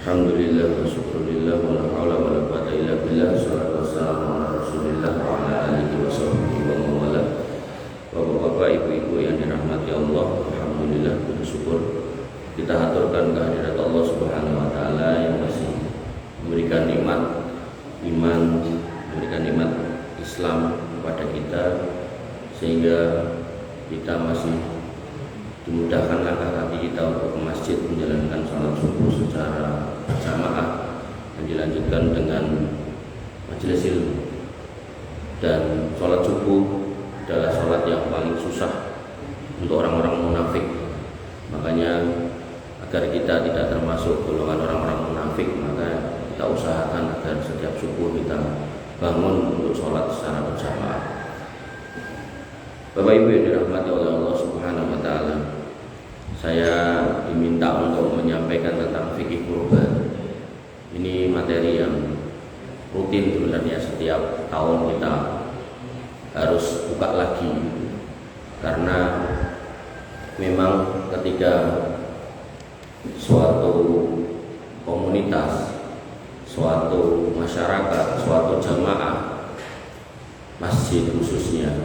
Alhamdulillah wa syukurillah wa la haula wa la quwwata illa billah. Shallallahu wassalamu ala Rasulillah wa ala alihi wa sahbihi wa mawala. Bapak-bapak, ibu-ibu yang dirahmati Allah, alhamdulillah bersyukur kita haturkan kehadirat Allah Subhanahu wa taala yang masih memberikan nikmat iman, memberikan nikmat Islam kepada kita sehingga kita masih dimudahkan langkah kaki kita untuk ke masjid menjalankan salat subuh secara berjamaah dan dilanjutkan dengan majelis ilmu. Dan salat subuh adalah salat yang paling susah untuk orang-orang munafik. Makanya agar kita tidak termasuk golongan orang-orang munafik, maka kita usahakan agar setiap subuh kita bangun untuk salat secara berjamaah. Bapak Ibu yang dirahmati oleh Allah Subhanahu wa taala, saya diminta untuk menyampaikan tentang fikih kurban. Ini materi yang rutin sebenarnya setiap tahun kita harus buka lagi, karena memang ketika suatu komunitas, suatu masyarakat, suatu jamaah, masjid khususnya,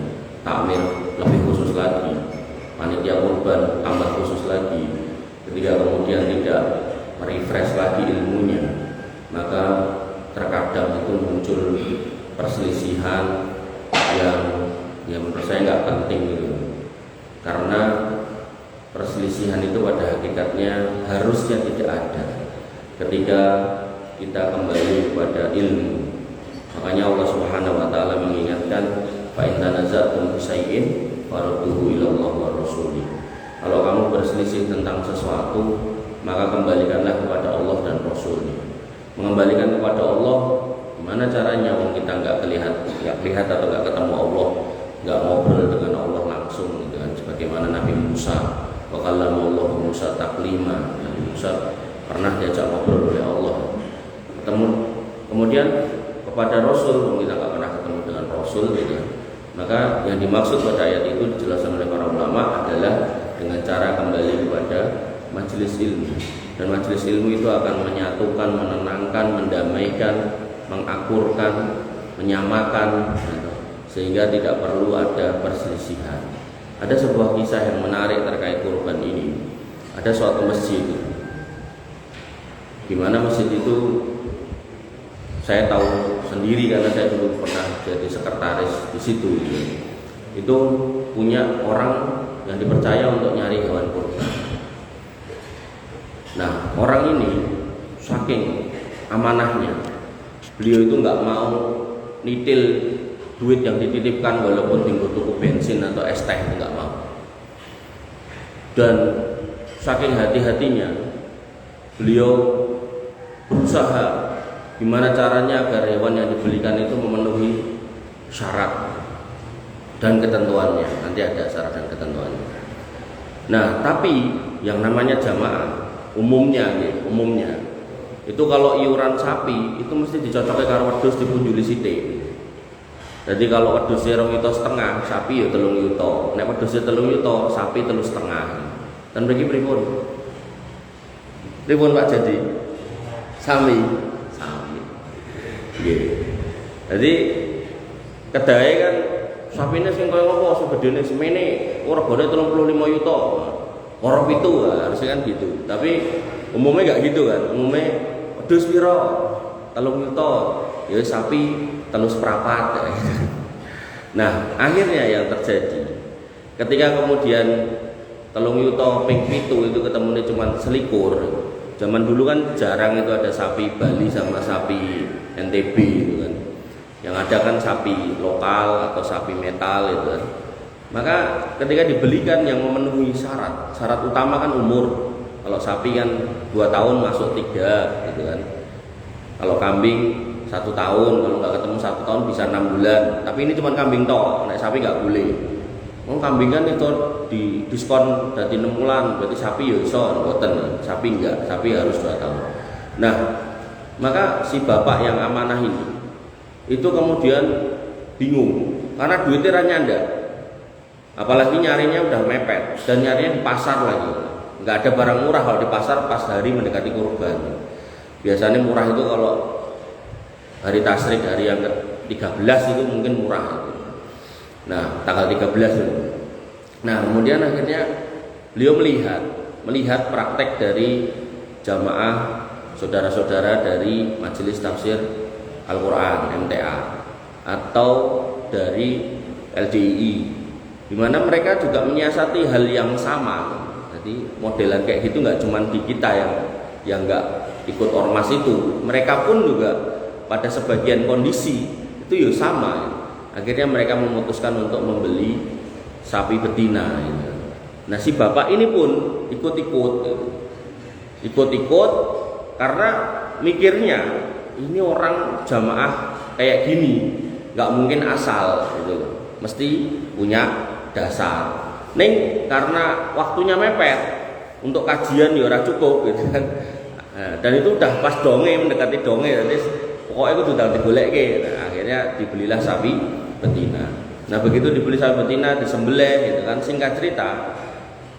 takmir lebih khusus lagi, panitia kurban tambah khusus lagi, ketika kemudian tidak merefresh lagi ilmunya, maka terkadang itu muncul perselisihan yang menurut saya nggak penting gitu. Karena perselisihan itu pada hakikatnya harusnya tidak ada ketika kita kembali kepada ilmu. Makanya Allah Subhanahu wa taala mengingatkan, fa in tanaza'tum fi syai'in farudduhu ila Allah wa rasulih. Kalau kamu berselisih tentang sesuatu, maka kembalikanlah kepada Allah dan Rasulnya. Mengembalikan kepada Allah, gimana caranya? Wong kita nggak lihat atau nggak ketemu Allah, nggak ngobrol dengan Allah langsung, gitu kan? Sebagaimana Nabi Musa, wa kallama Allah Musa taklima. Nabi Musa pernah diajak ngobrol oleh Allah. Kemudian kepada Rasul, kita nggak pernah ketemu dengan Rasul, gitu kan? Maka yang dimaksud pada ayat itu dijelaskan oleh para ulama adalah dengan cara kembali kepada majelis ilmu. Dan majelis ilmu itu akan menyatukan, menenangkan, mendamaikan, mengakurkan, menyamakan, sehingga tidak perlu ada perselisihan. Ada sebuah kisah yang menarik terkait kurban ini. Ada suatu masjid, di mana masjid itu saya tahu sendiri karena saya dulu pernah jadi sekretaris di situ. Itu punya orang yang dipercaya untuk nyari hewan kurban. Nah, orang ini saking amanahnya, beliau itu nggak mau nitil duit yang dititipkan walaupun tinggal tuku bensin atau es teh, nggak mau. Dan saking hati-hatinya, beliau berusaha gimana caranya agar hewan yang dibelikan itu memenuhi syarat dan ketentuannya. Nanti ada syarat dan ketentuannya. Nah, tapi yang namanya jamaah umumnya itu kalau iuran sapi itu mesti dicocokkan karo wedhus dipunjuli sithik. Jadi kalau wedhusnya 2,5 juta, sapi ya 3 juta. Nek wedhusnya 3 juta, sapi 3,5. Dan mriki pripun? Pripun Pak Jadi? Sami. Nggih. Jadi kedae kan sapine sing kaya ngopo segedene semene ora regane 35 juta. Orang itu harusnya kan gitu, tapi umumnya nggak gitu kan. Umumnya wedhus piro 3 juta, ya sapi 3,4. Nah, akhirnya yang terjadi ketika kemudian 3 juta ping 7 itu ketemunya cuma selikur. Zaman dulu kan jarang itu ada sapi Bali sama sapi NTB gitu kan. Yang ada kan sapi lokal atau sapi metal itu kan. Maka ketika dibelikan yang memenuhi syarat utama kan umur. Kalau sapi kan 2 tahun masuk 3 gitu kan. Kalau kambing 1 tahun, kalau nggak ketemu 1 tahun bisa 6 bulan. Tapi ini cuma kambing toh, nek sapi nggak boleh. Kambing kan itu di diskon dari 6 bulan, berarti sapi ya iso, mboten. Sapi enggak, sapi harus 2 tahun. Nah, maka si bapak yang amanah ini itu kemudian bingung karena duitnya ra nyanda. Apalagi nyarinya udah mepet dan nyarinya di pasar lagi. Nggak ada barang murah kalau di pasar pas hari mendekati kurban. Biasanya murah itu kalau hari tasyrik, hari yang ke-13 itu mungkin murah itu. Nah, tanggal 13 itu. Nah, kemudian akhirnya beliau melihat praktek dari jamaah saudara-saudara dari Majelis Tafsir Al-Quran MTA atau dari LDII, di mana mereka juga menyiasati hal yang sama. Jadi modelan kayak gitu nggak cuma di kita yang nggak ikut ormas itu, mereka pun juga pada sebagian kondisi itu ya sama. Akhirnya mereka memutuskan untuk membeli sapi betina. Nah, si bapak ini pun ikut-ikut karena mikirnya ini orang jamaah kayak gini nggak mungkin asal gitu, mesti punya dasar. Ning karena waktunya mepet untuk kajian ya ora cukup gitu kan. Nah, dan itu udah pas donge, mendekati donge, jadi pokoknya itu udah digolekke. Nah, akhirnya dibelilah sapi betina. Nah, begitu dibeli sapi betina, disembelih gitu kan. Singkat cerita,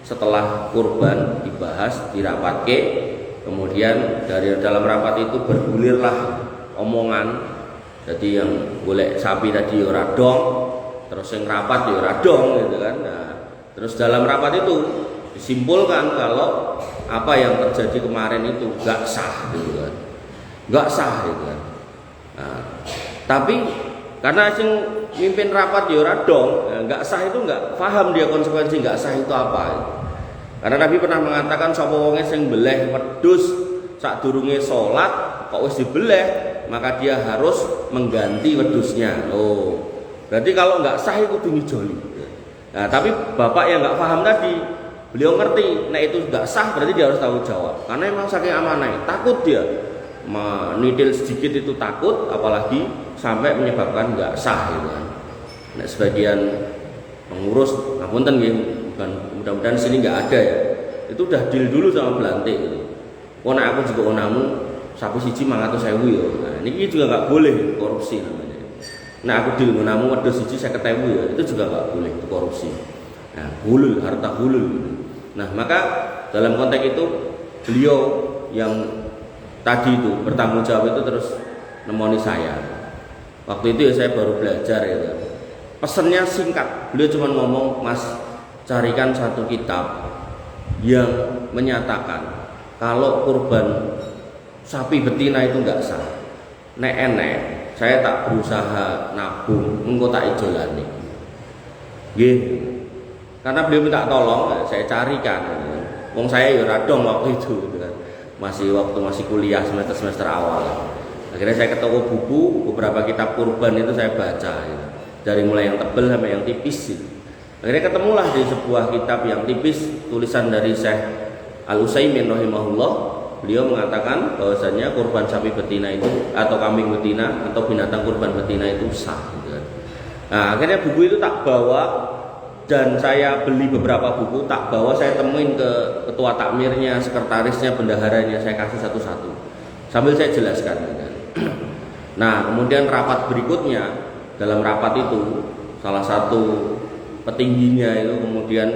setelah kurban dibahas, dirapatke, kemudian dari dalam rapat itu bergulirlah omongan. Jadi yang golek sapi tadi ora dong, terus yang rapat ya ora dong gitu kan. Nah, terus dalam rapat itu disimpulkan kalau apa yang terjadi kemarin itu gak sah gitu kan. Gak sah gitu kan. Nah, tapi karena sing mimpin rapat ya ora dong, gak sah itu gak paham dia konsekuensi gak sah itu apa. Karena Nabi pernah mengatakan sapa wonge sing beleh wedhus sadurunge salat kok wis dibeleh, maka dia harus mengganti wedhusnya. Oh, berarti kalau nggak sah itu kudu ngijoli. Nah, tapi bapak yang nggak paham tadi, beliau ngerti, nah itu nggak sah berarti dia harus tanggung jawab. Karena emang saking amanah, takut dia menidil sedikit itu takut, apalagi sampai menyebabkan nggak sah gitu kan. Nah, sebagian pengurus, ngapunten nggih, mudah-mudahan sini nggak ada ya. Itu udah deal dulu sama Belantik gitu. Oh, nah aku juga onamu sapi siji 500.000 ya. Nah, ini juga nggak boleh korupsi namanya. Nah, aku deal onamu wedhus siji 50.000 ya. Itu juga nggak boleh, itu korupsi. Nah, hulul, harta hulul gitu. Nah, maka dalam konteks itu beliau yang tadi itu bertanggung jawab itu terus nemoni saya. Waktu itu ya saya baru belajar ya. Pesannya singkat. Beliau cuma ngomong, "Mas, carikan satu kitab yang menyatakan kalau kurban sapi betina itu enggak sah. Nek enek, saya tak berusaha nabung, engko tak ijolani." Nggih. Karena beliau minta tolong, saya carikan. Wong saya ya radong waktu itu gitu kan. Masih kuliah semester awal. Akhirnya saya ke toko buku, beberapa kitab kurban itu saya baca gitu. Dari mulai yang tebal sampai yang tipis gitu. Akhirnya ketemulah di sebuah kitab yang tipis tulisan dari Syekh Al-Utsaimin rahimahullah. Beliau mengatakan bahwasanya kurban sapi betina itu atau kambing betina atau binatang kurban betina itu sah gitu. Nah, akhirnya buku itu tak bawa dan saya beli beberapa buku, tak bawa, saya temuin ke ketua takmirnya, sekretarisnya, bendaharanya, saya kasih satu-satu sambil saya jelaskan gitu. Nah, kemudian rapat berikutnya, dalam rapat itu salah satu petingginya itu kemudian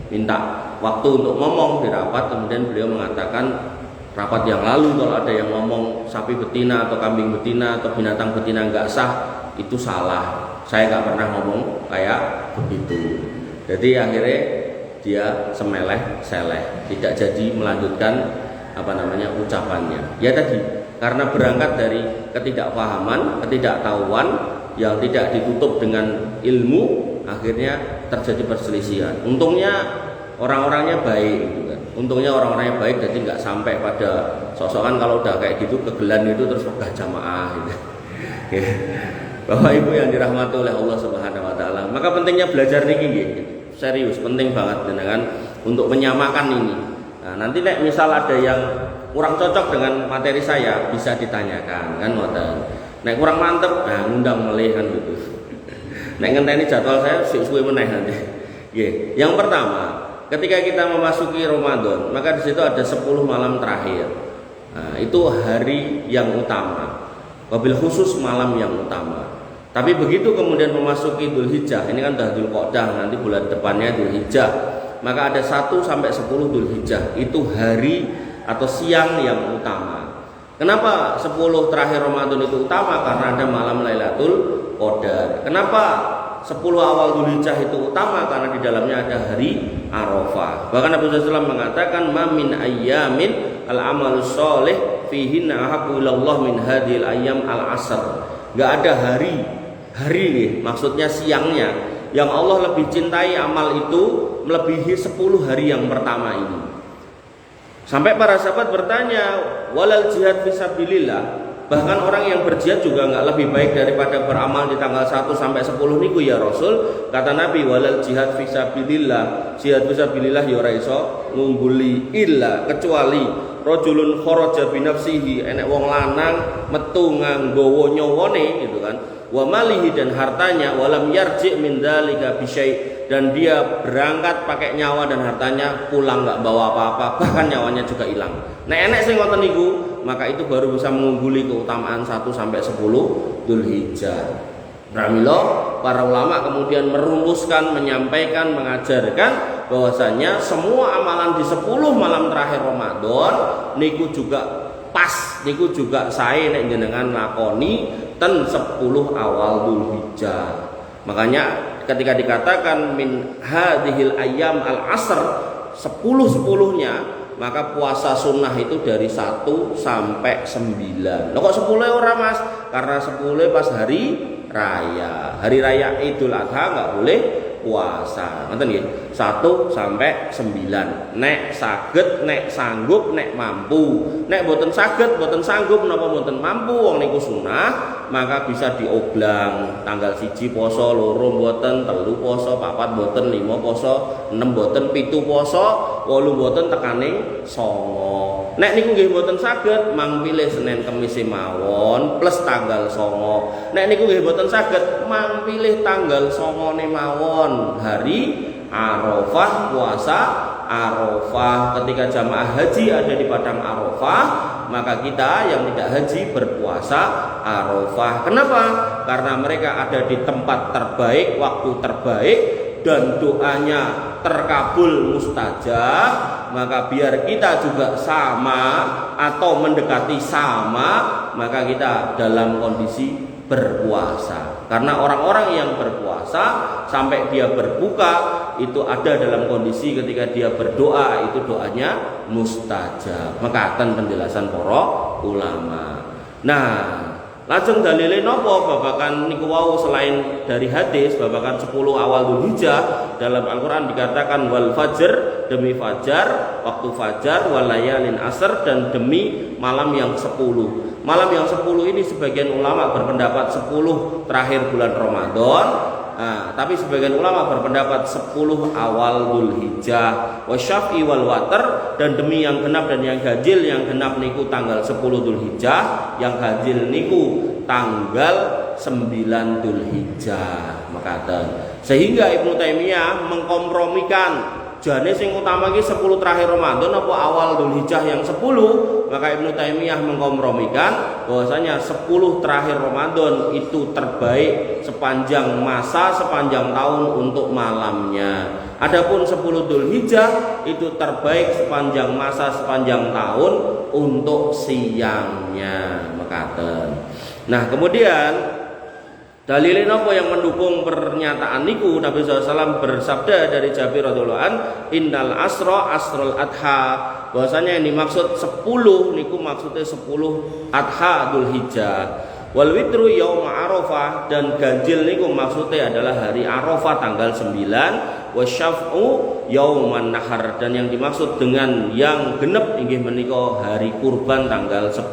minta waktu untuk ngomong di rapat. Kemudian beliau mengatakan rapat yang lalu kalau ada yang ngomong sapi betina atau kambing betina atau binatang betina nggak sah, itu salah. Saya nggak pernah ngomong kayak begitu. Jadi akhirnya dia semeleh-seleh, tidak jadi melanjutkan ucapannya. Ya tadi, karena berangkat dari ketidakpahaman, ketidaktahuan yang tidak ditutup dengan ilmu, akhirnya terjadi perselisihan. Untungnya orang-orangnya baik gitu kan. Untungnya orang-orangnya baik, jadi nggak sampai pada sok-sokan kalau udah kayak gitu kegelan itu terus pegah jamaah gitu. Bapak Ibu yang dirahmati oleh Allah Subhanahu wa taala. Maka pentingnya belajar niki nggih. Serius, penting banget dengan untuk menyamakan ini. Nah, nanti misal ada yang kurang cocok dengan materi saya bisa ditanyakan kan ngoten. Nek kurang mantep, nah ngundang melih kan gitu. Nek ngenteni jadwal saya suwe meneh nanti. Nggih. Yang pertama, ketika kita memasuki Ramadan, maka di situ ada 10 malam terakhir. Nah, itu hari yang utama. Wabil khusus malam yang utama. Tapi begitu kemudian memasuki Dzulhijjah, ini kan udah Dzulqa'dah, nanti bulan depannya Dzulhijjah. Maka ada 1 sampai 10 Dzulhijjah, itu hari atau siang yang utama. Kenapa 10 terakhir Ramadan itu utama? Karena ada malam Lailatul Qadar. Kenapa 10 awal Dzulhijjah itu utama? Karena di dalamnya ada hari Arafah. Bahkan Nabi SAW mengatakan, "Ma min ayyamin al-amalus sholih fihinna ahabbu ilallah min hadhil ayyam al-asr." Enggak ada hari nih, maksudnya siangnya, yang Allah lebih cintai amal itu melebihi 10 hari yang pertama ini. Sampai para sahabat bertanya, walal jihad fisabilillah, bahkan orang yang berjihad juga nggak lebih baik daripada beramal di tanggal 1 sampai 10 niku ya Rasul. Kata Nabi, walal jihad fisabilillah, jihad fisabilillah ya ora iso ngungguli illa kecuali rajulun kharaja binafsihi, enek wong lanang metu nganggo nyawane gitu kan, wa malihi dan hartanya, walam yarji min dzalika bisyai, dan dia berangkat pakai nyawa dan hartanya pulang nggak bawa apa-apa, bahkan nyawanya juga hilang. Nek enek sing ngoten niku, maka itu baru bisa mengungguli keutamaan 1 sampai 10 Dzulhijjah. Pramila para ulama kemudian merumuskan, menyampaikan, mengajarkan bahwasanya semua amalan di 10 malam terakhir Ramadan niku juga pas, niku juga sae nek jenengan lakoni ten 10 awal Dzulhijjah. Makanya ketika dikatakan min hadhil ayyam al-asr, 10-10-nya, maka puasa sunnah itu dari 1 sampai 9. Loh kok 10 ora Mas? Karena 10 pas hari raya. Hari raya Idul Adha enggak boleh puasa. Ngoten nggih. 1 sampai 9. Nek saged, nek sanggup, nek mampu. Nek boten saged, boten sanggup napa boten mampu wong niku sunah, maka bisa dioblang. Tanggal 1 poso, 2 boten, 3 poso, 4 boten, 5 poso, 6 boten, 7 poso, 8 boten tekaning 9. Nek niku nggih boten saged, mang pilih Senin Kamis mawon plus tanggal 9. Nek niku nggih boten saged, mang pilih tanggal 9 mawon, hari Arafah, puasa Arafah. Ketika jamaah haji ada di padang Arafah, maka kita yang tidak haji berpuasa Arafah. Kenapa? Karena mereka ada di tempat terbaik, waktu terbaik, dan doanya terkabul mustajab. Maka biar kita juga sama atau mendekati sama, maka kita dalam kondisi berpuasa. Karena orang-orang yang berpuasa sampai dia berbuka itu ada dalam kondisi ketika dia berdoa itu doanya mustajab. Mekaten penjelasan para ulama. Nah, lajeng dalile napa babakan niku wau selain dari hadis babakan 10 awal Dzulhijjah, dalam Al-Qur'an dikatakan wal fajr, demi fajar, waktu fajar, wal layalin asr, dan demi malam yang 10. Malam yang 10 ini sebagian ulama berpendapat 10 terakhir bulan Ramadan. Nah, tapi sebagian ulama berpendapat 10 awal Dzulhijjah, wasyafi wal water, dan demi yang genap dan yang ganjil. Yang genap niku tanggal 10 Dzulhijjah, yang ganjil niku tanggal 9 Dzulhijjah. Makaten. Sehingga Ibnu Taimiyah mengkompromikan jane sing utama iki 10 terakhir Ramadan apa awal Dzulhijjah yang 10. Maka Ibnu Taimiyah mengkompromikan bahwasanya 10 terakhir Ramadan itu terbaik sepanjang masa, sepanjang tahun untuk malamnya. Adapun 10 Dzulhijjah itu terbaik sepanjang masa, sepanjang tahun untuk siangnya. Mekaten. Nah, kemudian dalilin apa yang mendukung pernyataan niku? Nabi SAW bersabda dari Jabir radhiyallahu an, innal asra asrul adha, bahwasanya yang dimaksud 10 niku maksudnya 10 adha Dzulhijjah. Wal witru yaum Arafah, dan ganjil niku maksudnya adalah hari Arafah tanggal 9. Wasyaf'u yauman nahar, dan yang dimaksud dengan yang genep inggih menika hari kurban tanggal 10.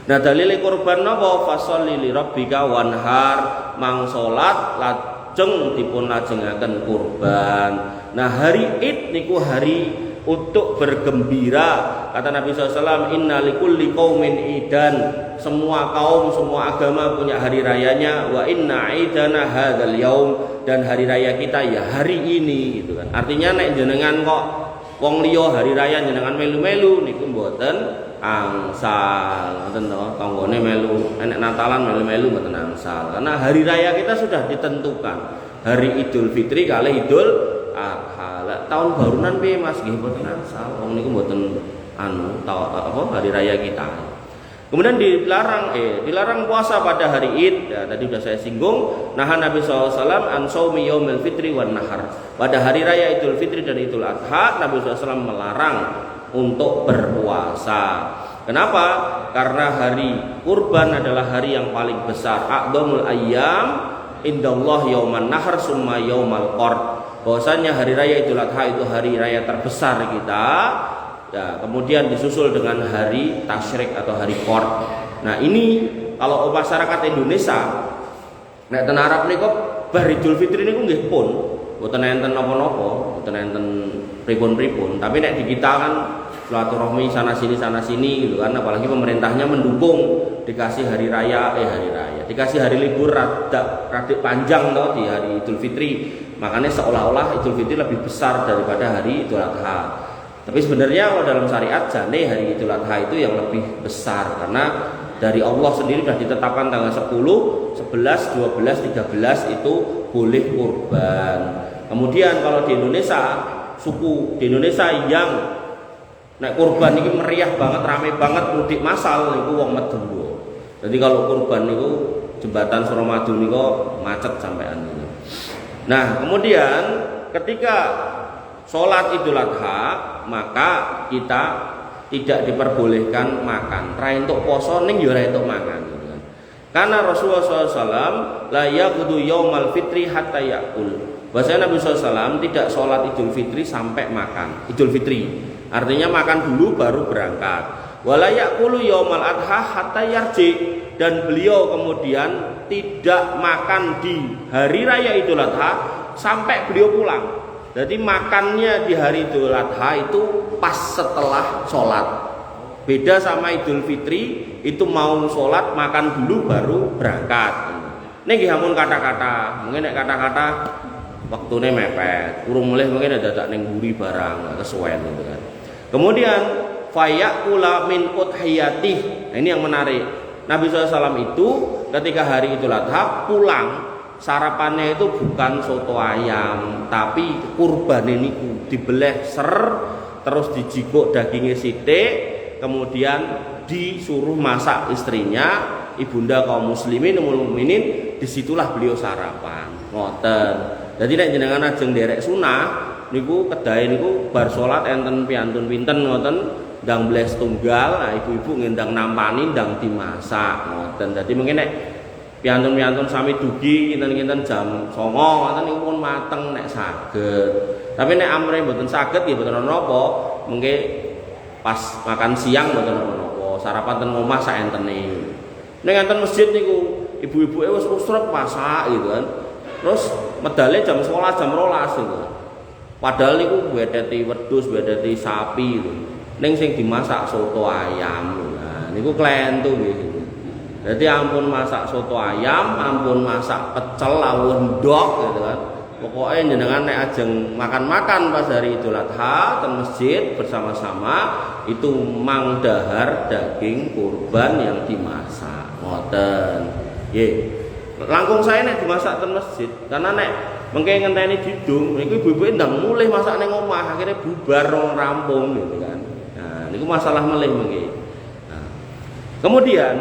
Nah, dalile kurban napa? Fasholli li rabbika wanhar, mang salat lajeng dipun lajengaken kurban. Nah, hari Id niku hari untuk bergembira. Kata Nabi SAW, inna likulli qaumin idan, semua kaum, semua agama punya hari rayanya. Wa inna idana hadzal yaum, dan hari raya kita ya hari ini gitu kan. Artinya nek jenengan kok wong liya hari raya jenengan melu-melu niku mboten angsal, ngoten to, tanggane melu, enek Natalan melu-melu mboten angsal. Karena hari raya kita sudah ditentukan. Hari Idul Fitri kali Idul Adha. Tahun barunan piye Mas? Nggih mboten angsal. Wong niku mboten hari raya kita. Kemudian dilarang puasa pada hari Id. Ya, tadi sudah saya singgung. Nahan Nabi SAW an shaumi yaumil fitri wan nahar. Pada hari raya Idul Fitri dan Idul Adha, Nabi SAW melarang untuk berpuasa. Kenapa? Karena hari kurban adalah hari yang paling besar. A'dhamul ayyam indallah yauman nahar summa yaumal qard. Bahwasanya hari raya Idul Adha itu hari raya terbesar kita. Ya, kemudian disusul dengan hari tasyrik atau hari qard. Nah, ini kalau masyarakat Indonesia nek ten Arab niku bar Idul Fitri niku nggih pun mboten enten napa-napa, mboten enten pripun-pripun. Tapi nek di kita kan silaturahmi sana sini gitu kan, apalagi pemerintahnya mendukung dikasih hari raya, dikasih hari libur rada panjang toh di hari Idul Fitri. Makanya seolah-olah Idul Fitri lebih besar daripada hari Idul Adha. Tapi sebenarnya kalau dalam syariat jane hari Idul Adha itu yang lebih besar, karena dari Allah sendiri sudah ditetapkan tanggal 10, 11, 12, 13 itu boleh kurban. Kemudian kalau di Indonesia, suku di Indonesia yang naik kurban ini meriah banget, rame banget, mudik massal niku wong Madura. Jadi kalau kurban niku jembatan Suramadu niku macet sampean niku. Nah, kemudian ketika sholat Idul Adha maka kita tidak diperbolehkan makan. Ra entuk poso ning ya ora entuk mangan gitu kan. Karena Rasulullah SAW la yaqudu yaumal fitri hatta yakul. Bahasanya Nabi SAW tidak sholat Idul Fitri sampai makan Idul Fitri. Artinya makan dulu baru berangkat. Wala yakulu yaumal adha hatta yarji. Dan beliau kemudian tidak makan di hari raya Idul Adha sampai beliau pulang. Jadi makannya di hari Idul Adha itu pas setelah sholat. Beda sama Idul Fitri, itu mau sholat makan dulu baru berangkat. Ini nggih kata-kata, mungkin nek kata-kata waktune mepet, urung mulih mungkin ada dadak ning mburi barang kesuwen gitu kan. Kemudian fayaqula min udhiyatih. Nah, ini yang menarik. Nabi SAW itu ketika hari Idul Adha pulang, sarapannya itu bukan soto ayam, tapi kurban ini dibeleh terus dijikuk dagingnya sithik, kemudian disuruh masak istrinya, ibunda kaum muslimin umul mukminin, disitulah beliau sarapan. Ngoten. Jadi nek jenengan ajeng derek sunah niku kedahe niku bar salat enten piantun pinten ngoten, ndang bles tunggal, nah ibu-ibu ngendang nampani ndang dimasak ngoten. Dadi mungkin nek piantun-piantun sami dugi kinten-kinten jam 09.00 ngoten niku pun mateng nek saged. Tapi nek amre mboten saged ya mboten napa, mengke pas makan siang mboten napa, sarapan ten omah saentene. Ning enten masjid niku ibu-ibuke wis usrep masak gitu kan. Terus medale jam 11 jam 12 gitu. Padahal niku wedeti wedhus, wedeti sapi gitu. Ning sing dimasak soto ayam. Nah, niku klentu nggih. Jadi ampun masak soto ayam, ampun masak pecel, ampun ndok gitu kan. Pokoknya jenengan nek ajeng makan-makan pas hari Idul Adha ten masjid bersama-sama itu mang dahar daging kurban yang dimasak. Ngoten. Nggih. Langkung saya nek dimasak ten masjid karena nek mengke ngenteni didung niku ibu-ibu ndang mulih masak ning omah akhirnya bubar rampung gitu kan. Nah, niku masalah melih mengke. Nah, kemudian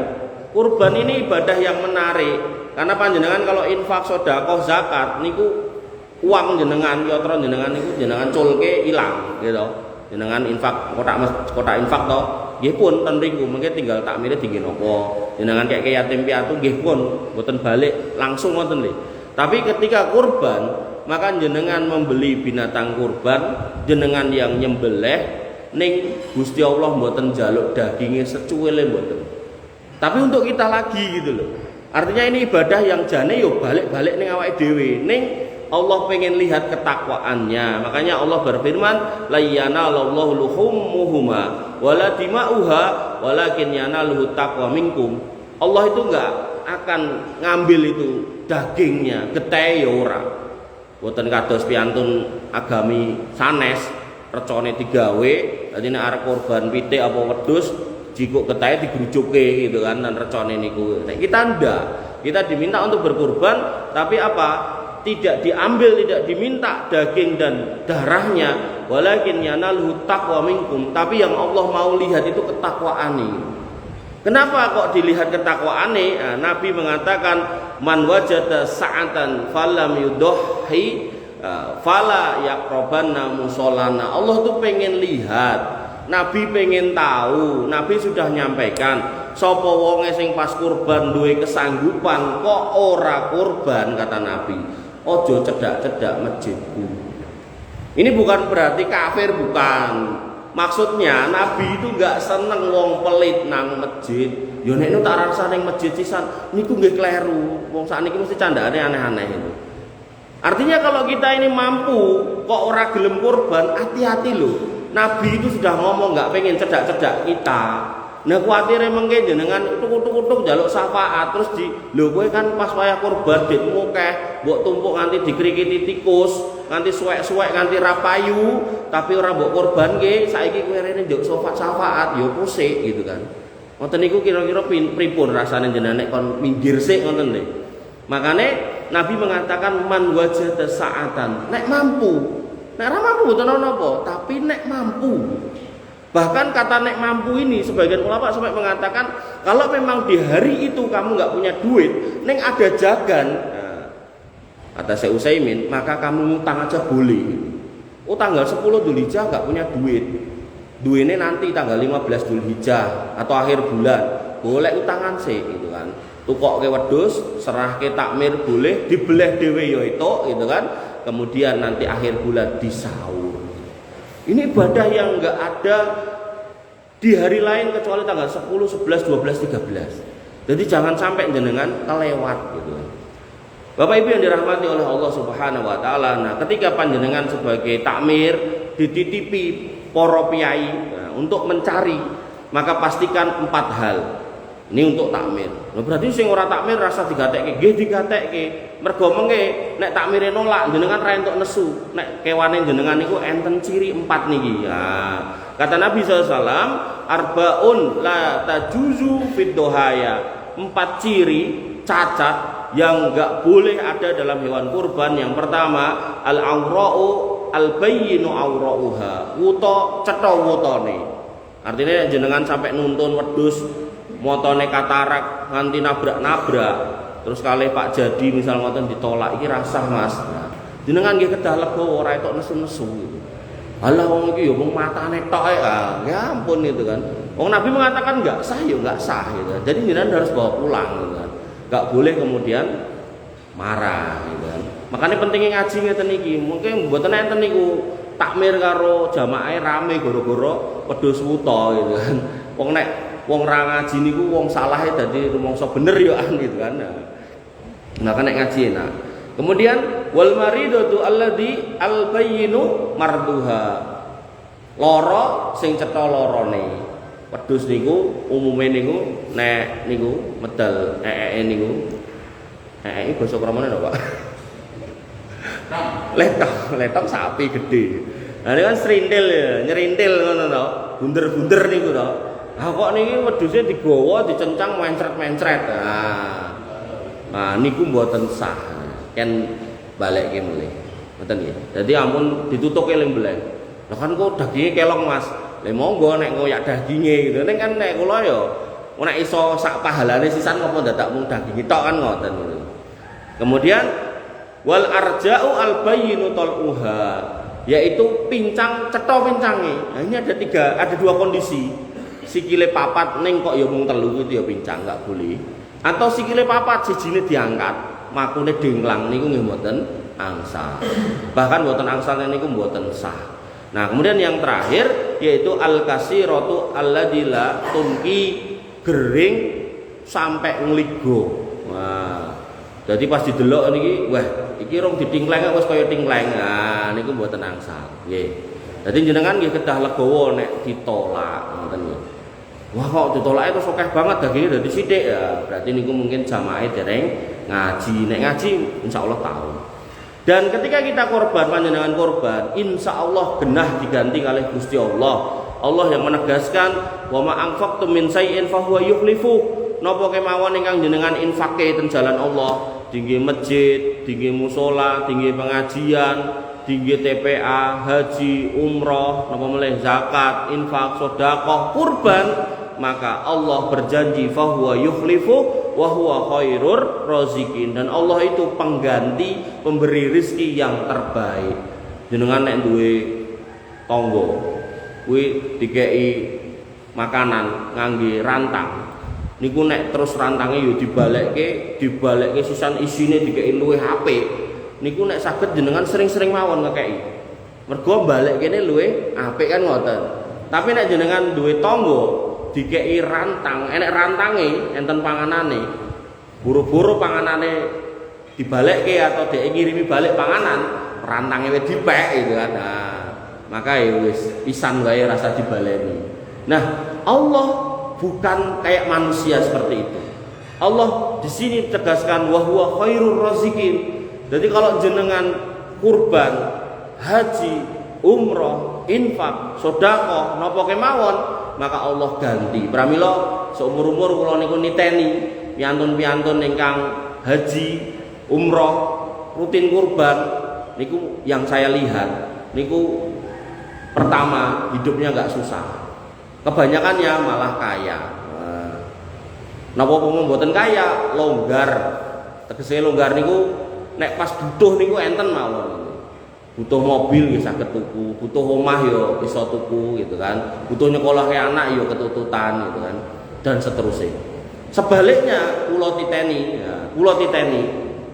kurban ini ibadah yang menarik karena panjenengan kalau infak sedekah zakat niku uang jenengan yatra jenengan niku jenengan culke ilang gitu. Jenengan infak kotak infak to nggih pun ten mriku mengke tinggal takmire dingin napa. Jenengan kek yatim piatu nggih pun mboten balik langsung ngoten nggih. Tapi ketika kurban maka jenengan membeli binatang kurban jenengan yang nyembelih ning Gusti Allah mboten njaluk dagingnya secuwile mboten. Tapi untuk kita lagi gitu loh. Artinya ini ibadah yang jane yo balik-balik ning awake dhewe. Ning Allah pengen lihat ketakwaannya. Makanya Allah berfirman, "La yanalallahu luhumuhuma wala dima'uha walakin yanaluhu taqwa minkum." Allah itu enggak akan ngambil itu dagingnya, gethe ya ora. Boten kados piantun agami sanes, recone digawe, dadi nek arep kurban pitik apa wedhus jikuk ketahe digrujuke gitu kan dan recone niku. Nek kita ndak, kita diminta untuk berkurban tapi apa? tidak diambil, tidak diminta daging dan darahnya, walakin yanalhu taqwa minkum, tapi yang Allah mau lihat itu ketakwaane. Kenapa kok dilihat ketakwaane? Nah, Nabi mengatakan man wajada sa'atan falam yudhi fala yaqrabanna musallana. Allah tuh pengen lihat, Nabi pengen tahu, Nabi sudah nyampaikan, sapa wonge sing pas kurban duwe kesanggupan kok ora kurban, kata Nabi, ojo cedak-cedak masjidku. Ini bukan berarti kafir, bukan. Maksudnya Nabi itu gak seneng wong pelit nang masjid. Yo nek nu tak rasa ning masjid sisan niku nggih kleru. Wong sakniki mesti candhaane aneh-aneh itu. Artinya kalau kita ini mampu kok ora gelem kurban, hati-hati loh. Nabi itu sudah ngomong gak pengen cedak-cedak kita. Nah kuatire mengke jenengan utuk-utuk njaluk syafaat terus di lho kowe kan pas wayah kurban ditmu akeh, mbok tumpuk nganti dikrikiti tikus, nganti suwek-suwek nganti rapayu, tapi ora mbok kurbanke, saiki kowe rene njuk syafaat ya pusik gitu kan. Ngoten niku kira-kira pripun rasane jenengan nek kon minggir sik ngoten lho. Makane Nabi mengatakan man wajada sa'atan, nek mampu. Nek ora mampu mboten napa, tapi nek mampu. Bahkan kata nek mampu ini sebagian ulama sampai mengatakan kalau memang di hari itu kamu nggak punya duit, neng ada jagan, nah, kata Syekh Utsaimin, maka kamu utang aja boleh. Oh tanggal 10 Dzulhijjah nggak punya duit, duitnya nanti tanggal 15 Dzulhijjah atau akhir bulan, boleh utangan sih gitu kan. Tukok ke wedhus, serah ke takmir boleh, dibeleh dhewe yo itu gitu kan. Kemudian nanti akhir bulan disaur. Ini ibadah yang enggak ada di hari lain kecuali tanggal 10, 11, 12, 13. Jadi jangan sampai jenengan kelewat gitu. Bapak Ibu yang dirahmati oleh Allah Subhanahu wa taala. Nah, ketika panjenengan sebagai takmir dititipi para piyai untuk mencari, maka pastikan 4 hal. Ini untuk takmir. Nah, berarti sing ora takmir rasa digatekke, nggih digatekke. Mergo mengke nek takmire nolak jenengan ra entuk nesu. Nek kewane jenengan niku enten ciri 4 niki. Nah, kata Nabi SAW, arbaun la tajuzu fid dohaya. 4 ciri cacat yang enggak boleh ada dalam hewan kurban. Yang pertama, al aura'u al bayyinu aura'uha. Wuto cetha wutone. Artinya jenengan sampai nuntun wedhus motone katarak nganti nabrak-nabrak, terus kalih Pak Jadi misal ngoten ditolak, iki rasah Mas. Nah, jenengan nggih kedah legowo ora entuk nesu-nesu gitu. Alah wong iki ya mung matane tok ya ampun itu kan. Wong Nabi mengatakan enggak sah ya enggak sah gitu. Jadi jenengan harus bawa pulang gitu kan. Enggak boleh kemudian marah gitu kan. Makanya pentingnya ngaji ngeten iki. Mungkin mboten enten niku takmir karo jamaah rame gara-gara wedhus wuta gitu kan. Wong nek wong ra ngaji niku wong salahe dadi rumangsa bener ya gitu kan. Nah kan nek ngaji enak. Kemudian wal maridatu alladzi al bayyinu marduha. Lara sing cetha larane. Wedhus niku umume niku nek niku medal eeke niku. Eeke basa kramane lho, Pak. Letok sapi gede. Nah ini kan serintil ya, nyerintil ngono to. Bunder-bunder niku to. Ah kok niki wedhuse digawa dicencang mencret-mencret. Nah niku mboten sah. Ken balekke mulih. Ngoten nggih. Dadi ampun ditutuke ling beleng. Lah kan kok daginge kelong Mas. Lah monggo nek ngoyak daginge gitu. Ning kan nek kula ya nek iso sak pahalane sisan apa dadak mung daginge tok kan ngoten niku. Kemudian wal arja'u al bayyinu tal'uha, yaitu pincang cetha pincange. Nah ini ada 2 kondisi. Sikile papat ning kok ya mung 3 itu ya pincang enggak boleh. Atau sikile papat sijine diangkat, makune dingklang niku nggih mboten angsal. Bahkan mboten angsal niku mboten sah. Nah, kemudian yang terakhir yaitu al-kasiratu alladila tumki gering sampai ngligo. Wah. Jadi pas didelok niki, wah, iki rong ditingkleng wis kaya tingkleng. Nah, niku mboten angsal. Nggih. Dadi jenengan nggih kedah legowo nek ditolak ngoten nggih. Wah kok ditolake kok akeh banget dagingnya dadi sithik ya. Berarti niku mungkin jamaah dereng ngaji. Nek ngaji insyaallah tahu. Dan ketika kita korban panjenengan korban, insyaallah genah diganti kalih Gusti Allah. Allah yang menegaskan wa ma anfaqtum min shay'in fa huwa yukhlifu. Napa kemawon ingkang jenengan infake ten jalan Allah, tinggi masjid, tinggi musola, tinggi pengajian, tinggi TPA, haji, umroh, napa meneh zakat, infak, sedekah, kurban, maka Allah berjanji fahuwa yukhlifu wa huwa khairur razikin, dan Allah itu pengganti pemberi rizki yang terbaik. Jenengan nek duwe tangga kuwi dikeki makanan ngangge rantang, niku nek terus rantange yo dibalekke sisan isine dikeki luwih apik, niku nek saged jenengan sering-sering mawon ngekeki, mergo balik kene luwih apik kan ngoten. Tapi nek jenengan duwe tangga dikeki rantang, enek rantange enten panganane, buru-buru panganane dibalekke atau dhek ngirimi balik panganan, rantange wis dipek gitu kan. Nah, maka ya wis pisan wae rasa dibaleni. Nah, Allah bukan kayak manusia seperti itu. Allah di sini tegaskan wa huwa khairur razikin. Jadi kalau jenengan kurban, haji, umroh, infak, sedekah napa kemawon, maka Allah ganti. Pramila seumur-umur kula niku niteni piantun-piantun ingkang haji, umroh, rutin kurban niku yang saya lihat niku pertama hidupnya enggak susah. Kebanyakannya malah kaya. Napa mboten kaya, longgar. Tegese longgar niku nek pas butuh niku enten mawon. Butuh mobil ya saged tuku, butuh omah ya iso tuku gitu kan. Butuh nyekolahke anak ya ketututan gitu kan. Dan seterusnya. Sebaliknya kula titeni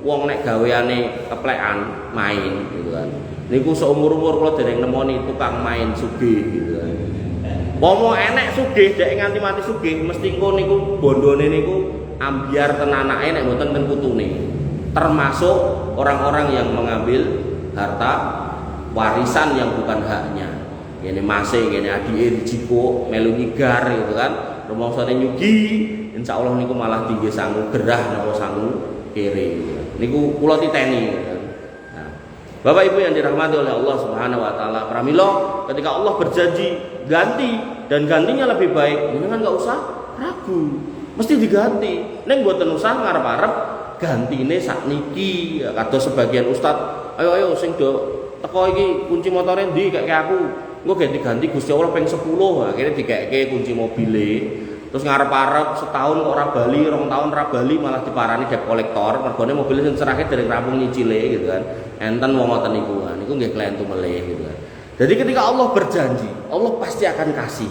wong nek gaweane keplekan main gitu kan. Niku seumur-umur kula dereng nemoni tukang main sugih gitu kan. Pomo enek sugih dek nganti mati sugih mesti engko niku bondone niku ambiar ten anake nek mboten ten putune. Termasuk orang-orang yang mengambil harta warisan yang bukan haknya. Ngene mase ngene adike dijipuk melu nyigar gitu kan. Rumangsane nyugi insyaallah niku malah tinggi sangu gerah napa sangu kere. Niku kula titeni gitu kan. Nah, Bapak Ibu yang dirahmati oleh Allah Subhanahu wa taala, pramila ketika Allah berjanji ganti dan gantinya lebih baik, jenengan enggak usah ragu, mesti diganti. Nek mboten usah ngarep-arep gantine sakniki. Kados sebagian ustad, ayo sing do teko iki kunci motore ndi kek aku. Engko ganti Gusti Allah ping 10, akhirnya dikeke kunci mobile. Terus ngarep-arep setahun kok ora bali, 2 tahun ora bali malah diparani debt kolektor, mergone mobil sing serake dereng rampung nyicile gitu kan. Enten wong ngoten niku. Niku nggih klentu melih gitu kan. Jadi ketika Allah berjanji, Allah pasti akan kasih.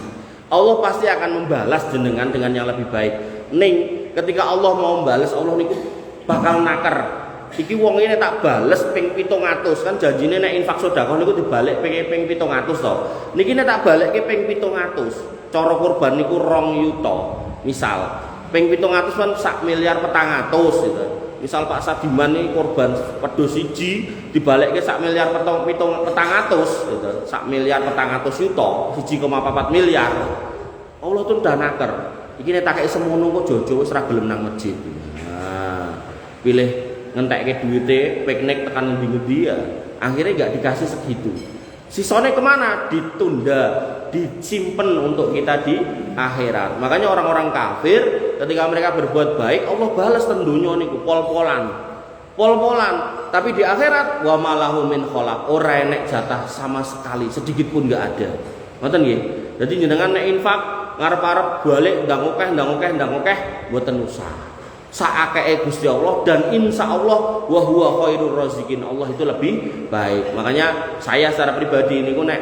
Allah pasti akan membalas jenengan dengan yang lebih baik. Ning ketika Allah mau membalas, Allah niku bakal naker. Iki wong ini tak bales ping 700 kan janjine nek infak sedekah niku dibalik ping 700 to. Niki nek tak balekke ping 700. Cara kurban niku 2 yuta. Misal ping 700 kan 1,4 miliar gitu. Misal Pak Sadiman ini korban wedhus siji dibalekke 1,4 miliar gitu. 1,4 miliar yuta, 1,4 miliar. Allah tuh udah naker. Iki nek tak kei semono kok jojo wis ora gelem nang masjid. Nah, pilih ngentekke duite piknik tekan ngendi-ngendi ya. Akhirnya enggak dikasih segitu. Sisone kemana? Ditunda, disimpan untuk kita di akhirat. Makanya orang-orang kafir ketika mereka berbuat baik, Allah balas ten donya niku pol-polan. Tapi di akhirat wa malahu min khalaq, ora enek jatah sama sekali, sedikit pun enggak ada. Ngoten nggih. Jadi jenengan nek infak ngarep-arep balik ndang akeh mboten usah. Saakee Gusti Allah dan insya Allah wa huwa khairur razikin, Allah itu lebih baik. Makanya saya secara pribadi niku nek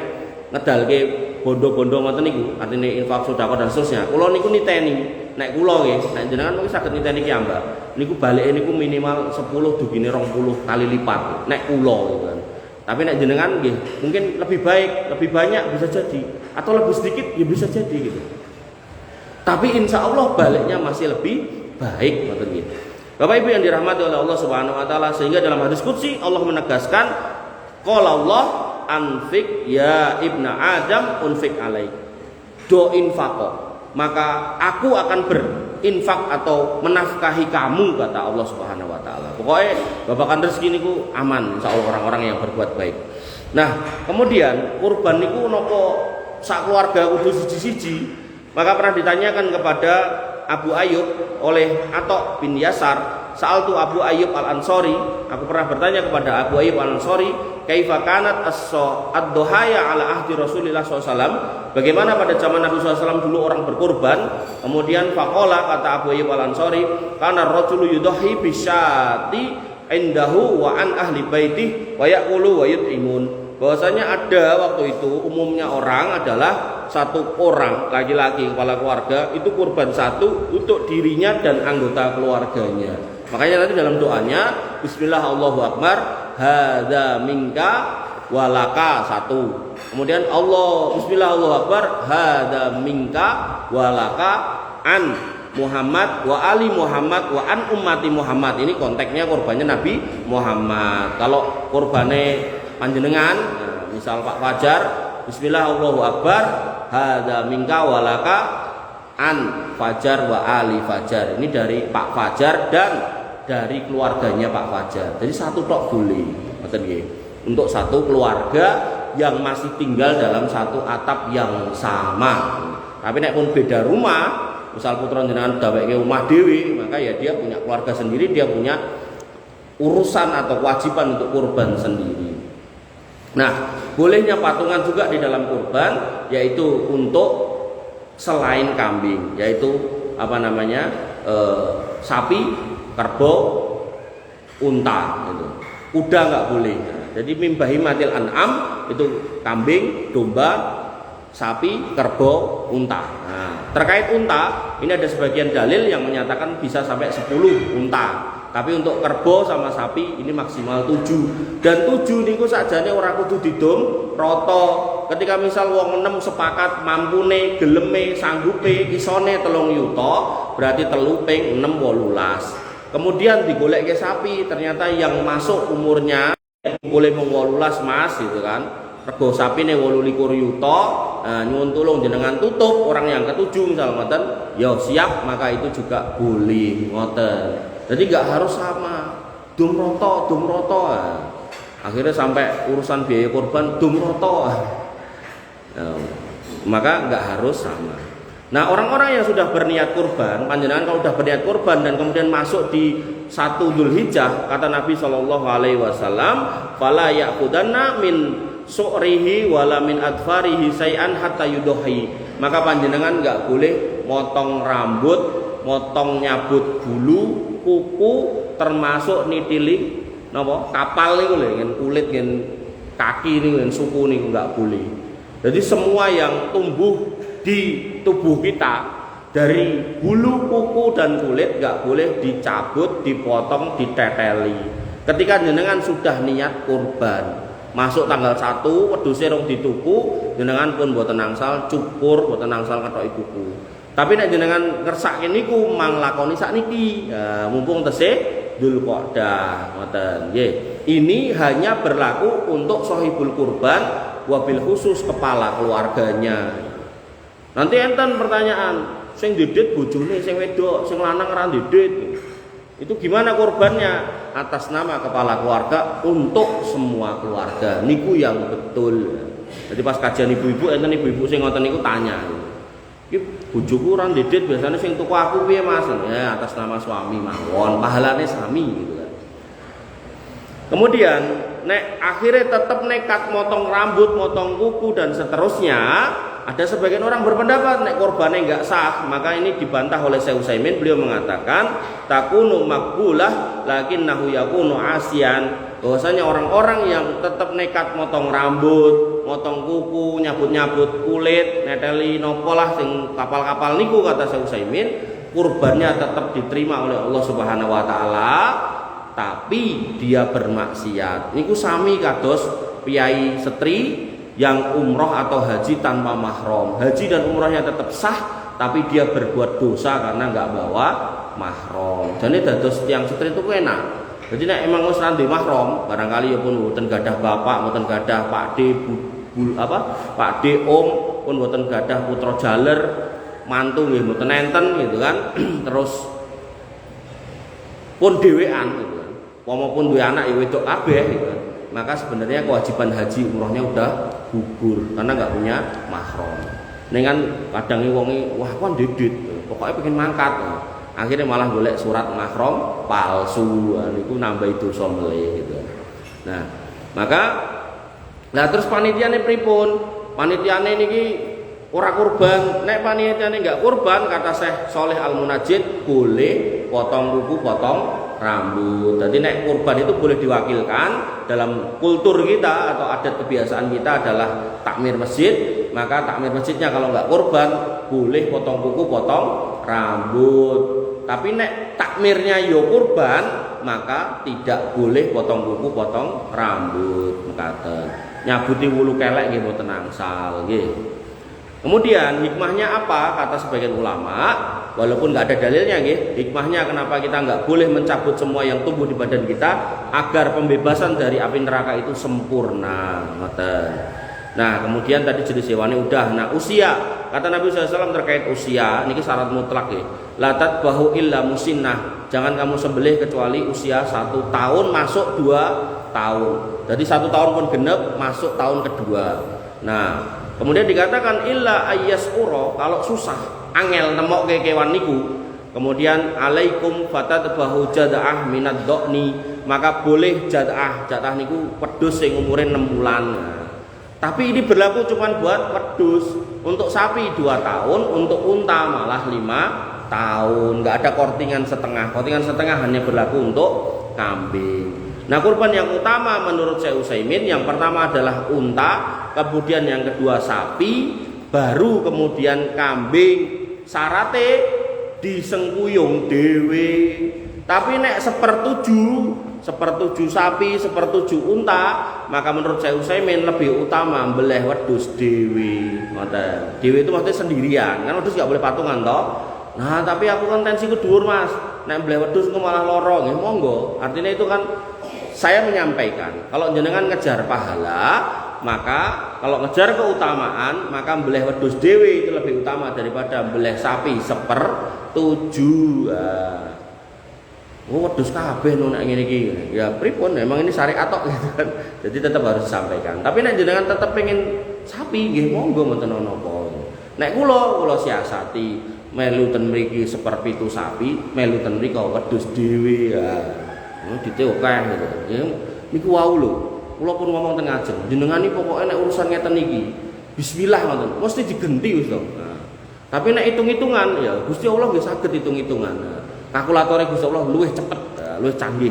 ngedalke bondo-bondo ngoten niku artine infak sedekah dan seterusnya, kula niku niteni nek kula nggih, nek jenengan mungkin saged niteni ki ambak niku balike niku minimal 10 dugine 20 kali lipat nek kula gitu kan. Tapi nek jenengan nggih mungkin lebih baik, lebih banyak bisa jadi atau lebih sedikit ya bisa jadi gitu. Tapi insya Allah baliknya masih lebih baik ngoten gitu. Bapak Ibu yang dirahmati oleh Allah Subhanahu wa taala, sehingga dalam hadis qudsi Allah menegaskan qala Allah anfik ya ibna Adam unfik alaik. Do infaqo, maka aku akan berinfak atau menafkahi kamu kata Allah Subhanahu wa taala. Pokoknya babakan rezeki niku aman insyaallah orang-orang yang berbuat baik. Nah, kemudian kurban niku napa sak keluarga kudu siji-siji. Maka pernah ditanyakan kepada Abu Ayyub oleh Atok bin Yasar, sa'altu Abu Ayyub Al-Ansari, aku pernah bertanya kepada Abu Ayyub Al-Ansari, kaifa kanat ad-duhaya ala ahdi Rasulillah SAW, bagaimana pada zaman Nabi SAW dulu orang berkurban. Kemudian faqala, kata Abu Ayyub Al-Ansari, kana rajulu yudhi bisyati indahu wa an ahli baitih wa ya'kulu wa yut'imun. Bahwasanya ada waktu itu umumnya orang adalah satu orang laki-laki kepala keluarga itu kurban satu untuk dirinya dan anggota keluarganya. Makanya nanti dalam doanya bismillah Allahu akbar hadza minka walaka satu. Kemudian Allah bismillah Allahu akbar hadza minka walaka an Muhammad wa ali Muhammad wa an ummati Muhammad. Ini konteksnya kurbannya Nabi Muhammad. Kalau kurbannya panjenengan, misal Pak Fajar, bismillah Allahu akbar hadza minka walaka an Fajar wa ali Fajar. Ini dari Pak Fajar dan dari keluarganya Pak Fajar. Jadi satu tok boleh. Untuk satu keluarga yang masih tinggal dalam satu atap yang sama. Tapi nek pun beda rumah, misal putra jenengan daweke omah dhewe, maka ya dia punya keluarga sendiri, dia punya urusan atau kewajiban untuk kurban sendiri. Nah, bolehnya patungan juga di dalam kurban, yaitu untuk selain kambing, yaitu sapi, kerbau, unta, gitu. Kuda nggak boleh. Jadi mimbahimatil an'am itu kambing, domba, sapi, kerbau, unta. Nah, terkait unta, ini ada sebagian dalil yang menyatakan bisa sampai 10 unta. Tapi untuk kerbau sama sapi ini maksimal 7. Dan 7 niku sakjane ora kudu didom rata. Ketika misal wong 6 sepakat mampune, geleme, sanggupe, isone 3 yuta, berarti 3 ping 6 18. Kemudian digolekke sapi, ternyata yang masuk umurnya boleh mung 18 Mas gitu kan. Rego sapine 28 yuta, nyuwun tulung jenengan tutup orang yang ketujuh misal ngoten, ya siap, maka itu juga boleh ngoten. Jadi nggak harus sama, dum roto. Akhirnya sampai urusan biaya korban dum roto. Maka nggak harus sama. Nah, orang-orang yang sudah berniat kurban, panjenengan kalau sudah berniat kurban dan kemudian masuk di 1 Dzulhijjah, kata Nabi Shallallahu Alaihi Wasallam, fala yaqudanna min su'rihi wala min adfarihi say'an hatta yudohi. Maka panjenengan nggak boleh motong rambut, motong nyabut bulu, kuku, termasuk nitili kapal niku lho, ngen kulit, ngen kaki niku, ngen suku niku nggak boleh. Jadi semua yang tumbuh di tubuh kita dari bulu, kuku dan kulit nggak boleh dicabut, dipotong, diteteli. Ketika jenengan sudah niat kurban, masuk tanggal 1 wedhuse rong dituku, jenengan pun mboten angsal cukur, mboten angsal ketoki kuku. Tapi nek jenengan ngersake niku mang lakoni sakniki, ya, mumpung tesih Dzulqa'dah ngoten nggih. Ini hanya berlaku untuk shahibul kurban wabil khusus kepala keluarganya. Nanti enten pertanyaan, sing didit bojone, sing wedok, sing lanang ora didit. Itu gimana kurbannya? Atas nama kepala keluarga untuk semua keluarga. Niku yang betul. Jadi pas kajian ibu-ibu enten ibu-ibu sing ngoten niku tanya. Iki bojoku ora didit, biasanya sing tuku aku piye Mas? Ya atas nama suami mawon, pahalane sami gitu kan. Kemudian nek akhirnya tetap nekat motong rambut, motong kuku dan seterusnya, ada sebagian orang berpendapat nek korbannya enggak sah, maka ini dibantah oleh Syekh Utsaimin. Beliau mengatakan takunu makbulah lakinnahu yakunu asian. Bahwasanya orang-orang yang tetap nekat motong rambut, motong kuku, nyabut-nyabut kulit, neteli nopo lah sing kapal-kapal niku, kata Syekh Utsaimin, kurbannya tetap diterima oleh Allah Subhanahu wa taala, tapi dia bermaksiat. Niku sami kados piyai setri yang umroh atau haji tanpa mahram. Haji dan umrohnya tetap sah, tapi dia berbuat dosa karena nggak bawa mahram. Jadi dados tiang setri itu enak. Jadi nek emang wis ra mahram, barangkali ya pun mboten gadah bapak, mboten gadah pakde, pakde om, pun mboten gadah putra jaler, mantu nggih mboten enten gitu kan. Terus pun dhewean gitu kan. Walaupun duwe anak ya wedok kabeh gitu kan. Maka sebenarnya kewajiban haji umrohnya udah gugur karena nggak punya mahram. Ning kan kadang wonge wah kon didit. pokoknya pengen mangkat. Akhirnya malah golek surat mahram palsu, niku nambahi dosa melih gitu. Nah, maka terus panitiane pripun? Panitiane niki ora kurban. Nek panitiane enggak kurban, kata Syekh Shalih Al Munajjid, boleh potong kuku, potong rambut. Jadi nek kurban itu boleh diwakilkan dalam kultur kita atau adat kebiasaan kita adalah takmir masjid. Maka takmir masjidnya kalau enggak kurban boleh potong kuku, potong rambut. Tapi nek takmirnya yo kurban, maka tidak boleh potong kuku, potong rambut. Mekaten. Nyabuti wulu kelek nggih mboten angsal nggih. Kemudian hikmahnya apa? Kata sebagian ulama, walaupun nggak ada dalilnya nggih, hikmahnya kenapa kita nggak boleh mencabut semua yang tumbuh di badan kita agar pembebasan dari api neraka itu sempurna. Ngoten. Nah, kemudian tadi jenis hewannya udah. Nah, usia, kata Nabi SAW terkait usia, ini syarat mutlak ya. Latat bahu illa musinnah. Jangan kamu sembelih kecuali usia 1 tahun masuk 2 tahun. Jadi 1 tahun pun genep masuk tahun kedua. Nah, kemudian dikatakan illa ayyas uro, kalau susah, angel nemok ke kewan niku. Kemudian alaikum fatatbahu jada'ah minad do'ni, maka boleh jada'ah niku wedhus sing umure 6 bulan. Tapi ini berlaku cuma buat wedhus. Untuk sapi 2 tahun, untuk unta malah 5 tahun. Nggak ada kortingan setengah. Kortingan setengah hanya berlaku untuk kambing. Nah, kurban yang utama menurut Syekh Utsaimin, yang pertama adalah unta, kemudian yang kedua sapi, baru kemudian kambing. Syarate disengkuyung dhewe. Tapi nek 1/7 sapi, 1/7 unta, maka menurut Syekh Utsaimin lebih utama mbeleh wedhus dhewe. Ngoten. Dhewe itu maksudnya sendirian. Kan wedhus enggak boleh patungan toh. Nah, tapi aku kan tensiku dhuwur, Mas. Nek mbeleh wedhus ku malah lara, nggih monggo. Artinya itu kan saya menyampaikan, kalau jenengan ngejar pahala, maka kalau ngejar keutamaan, maka mbeleh wedhus dhewe itu lebih utama daripada mbeleh sapi 1/7. Oh, wedhus kabeh nek ngene iki. Ya pripun, memang ini syariat tok gitu kan. Jadi tetap harus disampaikan. Tapi nek jenengan tetap pengen sapi nggih monggo mboten napa. Nek kula siasati melu ten mriki 1/7 sapi, melu ten mriki wedhus dhewe ya. Dite akeh gitu. Ya niku wau lho. Kula pun ngomong teng ngajeng, jenengan iki pokoke nek urusan ngeten iki bismillah ngoten, mesti digenti wis to. Nah, tapi nek hitung-hitungan ya Gusti Allah nggih saged hitung-hitungan. Kalkulatornya Gusti Allah luwih cepet, luwih canggih.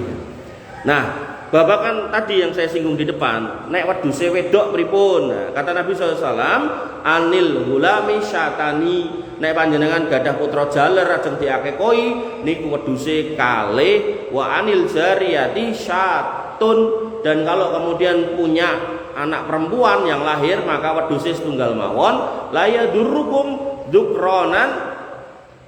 Nah, babakan tadi yang saya singgung di depan, nek wedhuse wedok pripun? Nah, kata Nabi SAW, anil hulami syatani, nek panjenengan gadah putra jaler ajeng diakekoi niku wedhuse kalih, wa anil jariyati syatun, dan kalau kemudian punya anak perempuan yang lahir maka wedhuse setunggal mawon, la yadurrukum dzukronan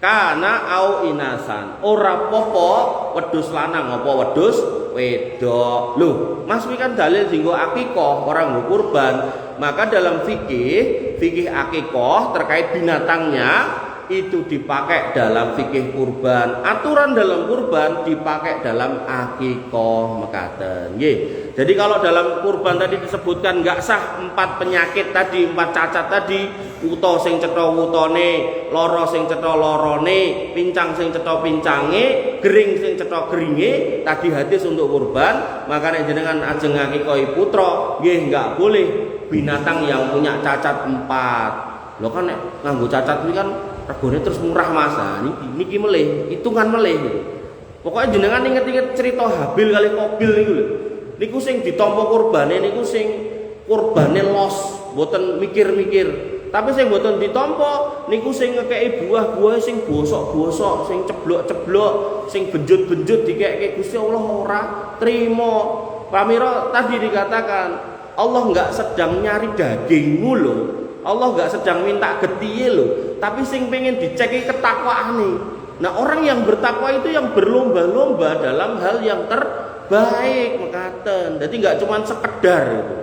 kana au inasan, ora popo wedhus lanang apa wedhus wedok. Loh, Mas iki kan dalil dinggo akikah, ora nggo kurban. Maka dalam fikih akikah terkait binatangnya itu dipakai dalam fikih kurban. Aturan dalam kurban dipakai dalam akikah mekaten. Nggih. Jadi kalau dalam kurban tadi disebutkan enggak sah 4 penyakit tadi, 4 cacat tadi, wuto sing cetha wutone, lara sing cetha larane, pincang sing cetha pincange, gering sing cetha geringe, tadi hadis untuk kurban, maka nek jenengan ajeng ngakikahi putra, nggih enggak boleh binatang yang punya cacat 4. Lho kan nek nganggo cacat iki kan regane terus murah Mas. Niki melih, hitungan melih. Pokoknya jenengan inget-inget cerita Habil kali Qabil niku lho. Niku sing ditampa kurbane niku sing kurbane los, mboten mikir-mikir. Tapi sing mboten ditampa niku sing ngekeki buah-buah sing bosok-bosok, sing ceblok-ceblok, sing benjut-benjut dikekeki Gusti Allah ora trima. Pamira tadi dikatakan Allah enggak sedang nyari dagingmu lho. Allah enggak sedang minta getihe lho, tapi sing pengen diceki ketakwaane. Nah, orang yang bertakwa itu yang berlomba-lomba dalam hal yang terbaik mekaten. Jadi enggak cuma sekedar itu.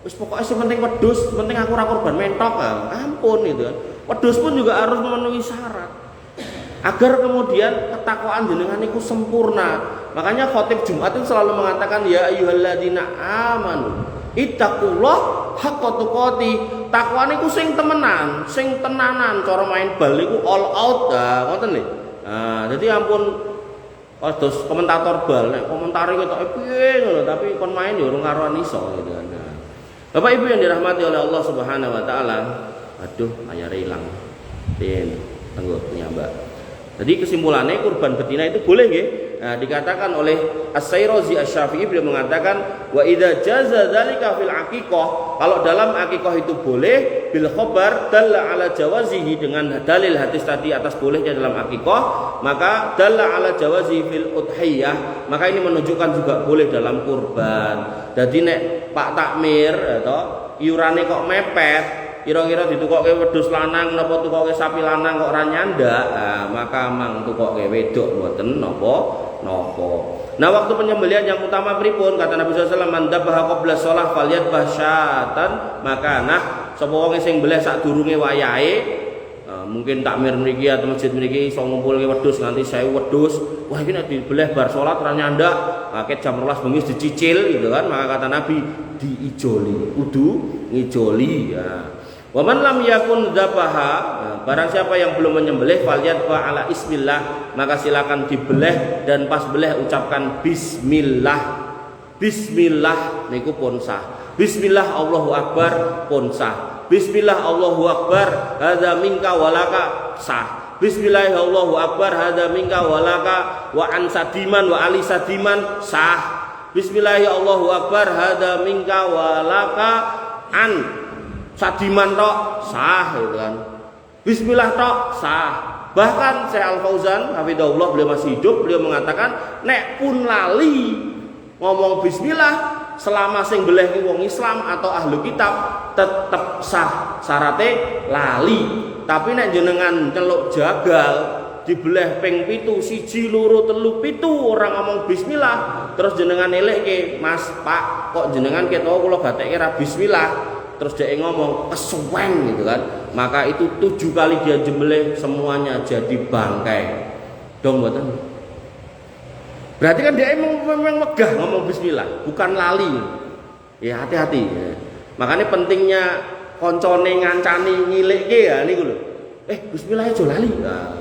Wis pokoke sing penting wedhus, penting aku ora korban mentok kan. Ampun itu kan. Wedhus pun juga harus memenuhi syarat. Agar kemudian ketakwaan jenengan itu sempurna. Makanya khotib Jumat itu selalu mengatakan ya ayyuhalladzina amanu ittaqullah haqqa tuqati. Takwa niku sing temenan, sing tenanan, cara main bal niku all out. Ngoten nggih. Jadi ampun terus komentator bal nek komentari ketok piye ngono, tapi kon main ya ora karuan iso gitu kan. Bapak Ibu yang dirahmati oleh Allah Subhanahu wa taala. Aduh, layare ilang. Tunggu nyambak. Jadi kesimpulannya kurban betina itu boleh nggih. Nah, dikatakan oleh As-Sairazi Asy-Syafi'i, beliau mengatakan wa idza jaza dzalika fil aqiqah, kalau dalam aqiqah itu boleh bil khabar dalla ala jawazihi, dengan dalil hadis tadi atas bolehnya dalam aqiqah, maka dalla ala jawazi fil udhiyah, maka ini menunjukkan juga boleh dalam kurban. Jadi nek Pak Takmir atau iurane kok mepet, kira-kira ditukokke wedhus lanang napa tukokke sapi lanang kok ora nyandak, maka mang tukokke wedok mboten napa. Nah, waktu penyembelihan yang utama pripun? Kata Nabi sallallahu alaihi wasallam, "Man dabaha qabla shalah falyadbah syatan." Maka sapa wong sing mbleh sadurunge wayahe, mungkin takmir mriki atau masjid mriki iso ngumpulke wedhus nganti 1000 wedhus. Wah, iki nek dibeleh bar salat ora nyandak, akeh jam 12 bengi dicicil gitu kan. Maka kata Nabi, diijoli, kudu ngijoli ya. Wa man lam yakun dzabaha, barang siapa yang belum menyembelih falyadfa ala ismillah, maka silakan dibeleh dan pas beleh ucapkan bismillah. Bismillah niku pun sah. Bismillah Allahu akbar pun sah. Bismillah Allahu akbar hadza minka walaka sah. Bismillah Allahu akbar hadza minka walaka wa an sadiman wa ali sadiman sah. Bismillah Allahu akbar hadza minka walaka an sadiman tok sah gitu kan. Bismillah tok sah. Bahkan Syekh Al-Fauzan hafizahullah, beliau masih hidup, beliau mengatakan nek pun lali ngomong bismillah selama sing beleh ki wong Islam atau ahlu kitab tetep sah, syaratnya lali. Tapi nek jenengan celuk jagal dibeleh ping 7 1 2 3 7 orang ngomong bismillah, terus jenengan elekke, "Mas, Pak, kok jenengan ket kula gatekke ra bismillah?" Terus dia ngomong kesuwen gitu kan, maka itu 7 kali dia jembelih semuanya jadi bangkai dong mboten. Berarti kan dia memang megah ngomong bismillah, bukan lali ya. Hati-hati ya. Makanya pentingnya koncone ngancani ngilikke ya niku lho, bismillah aja lali. Nah,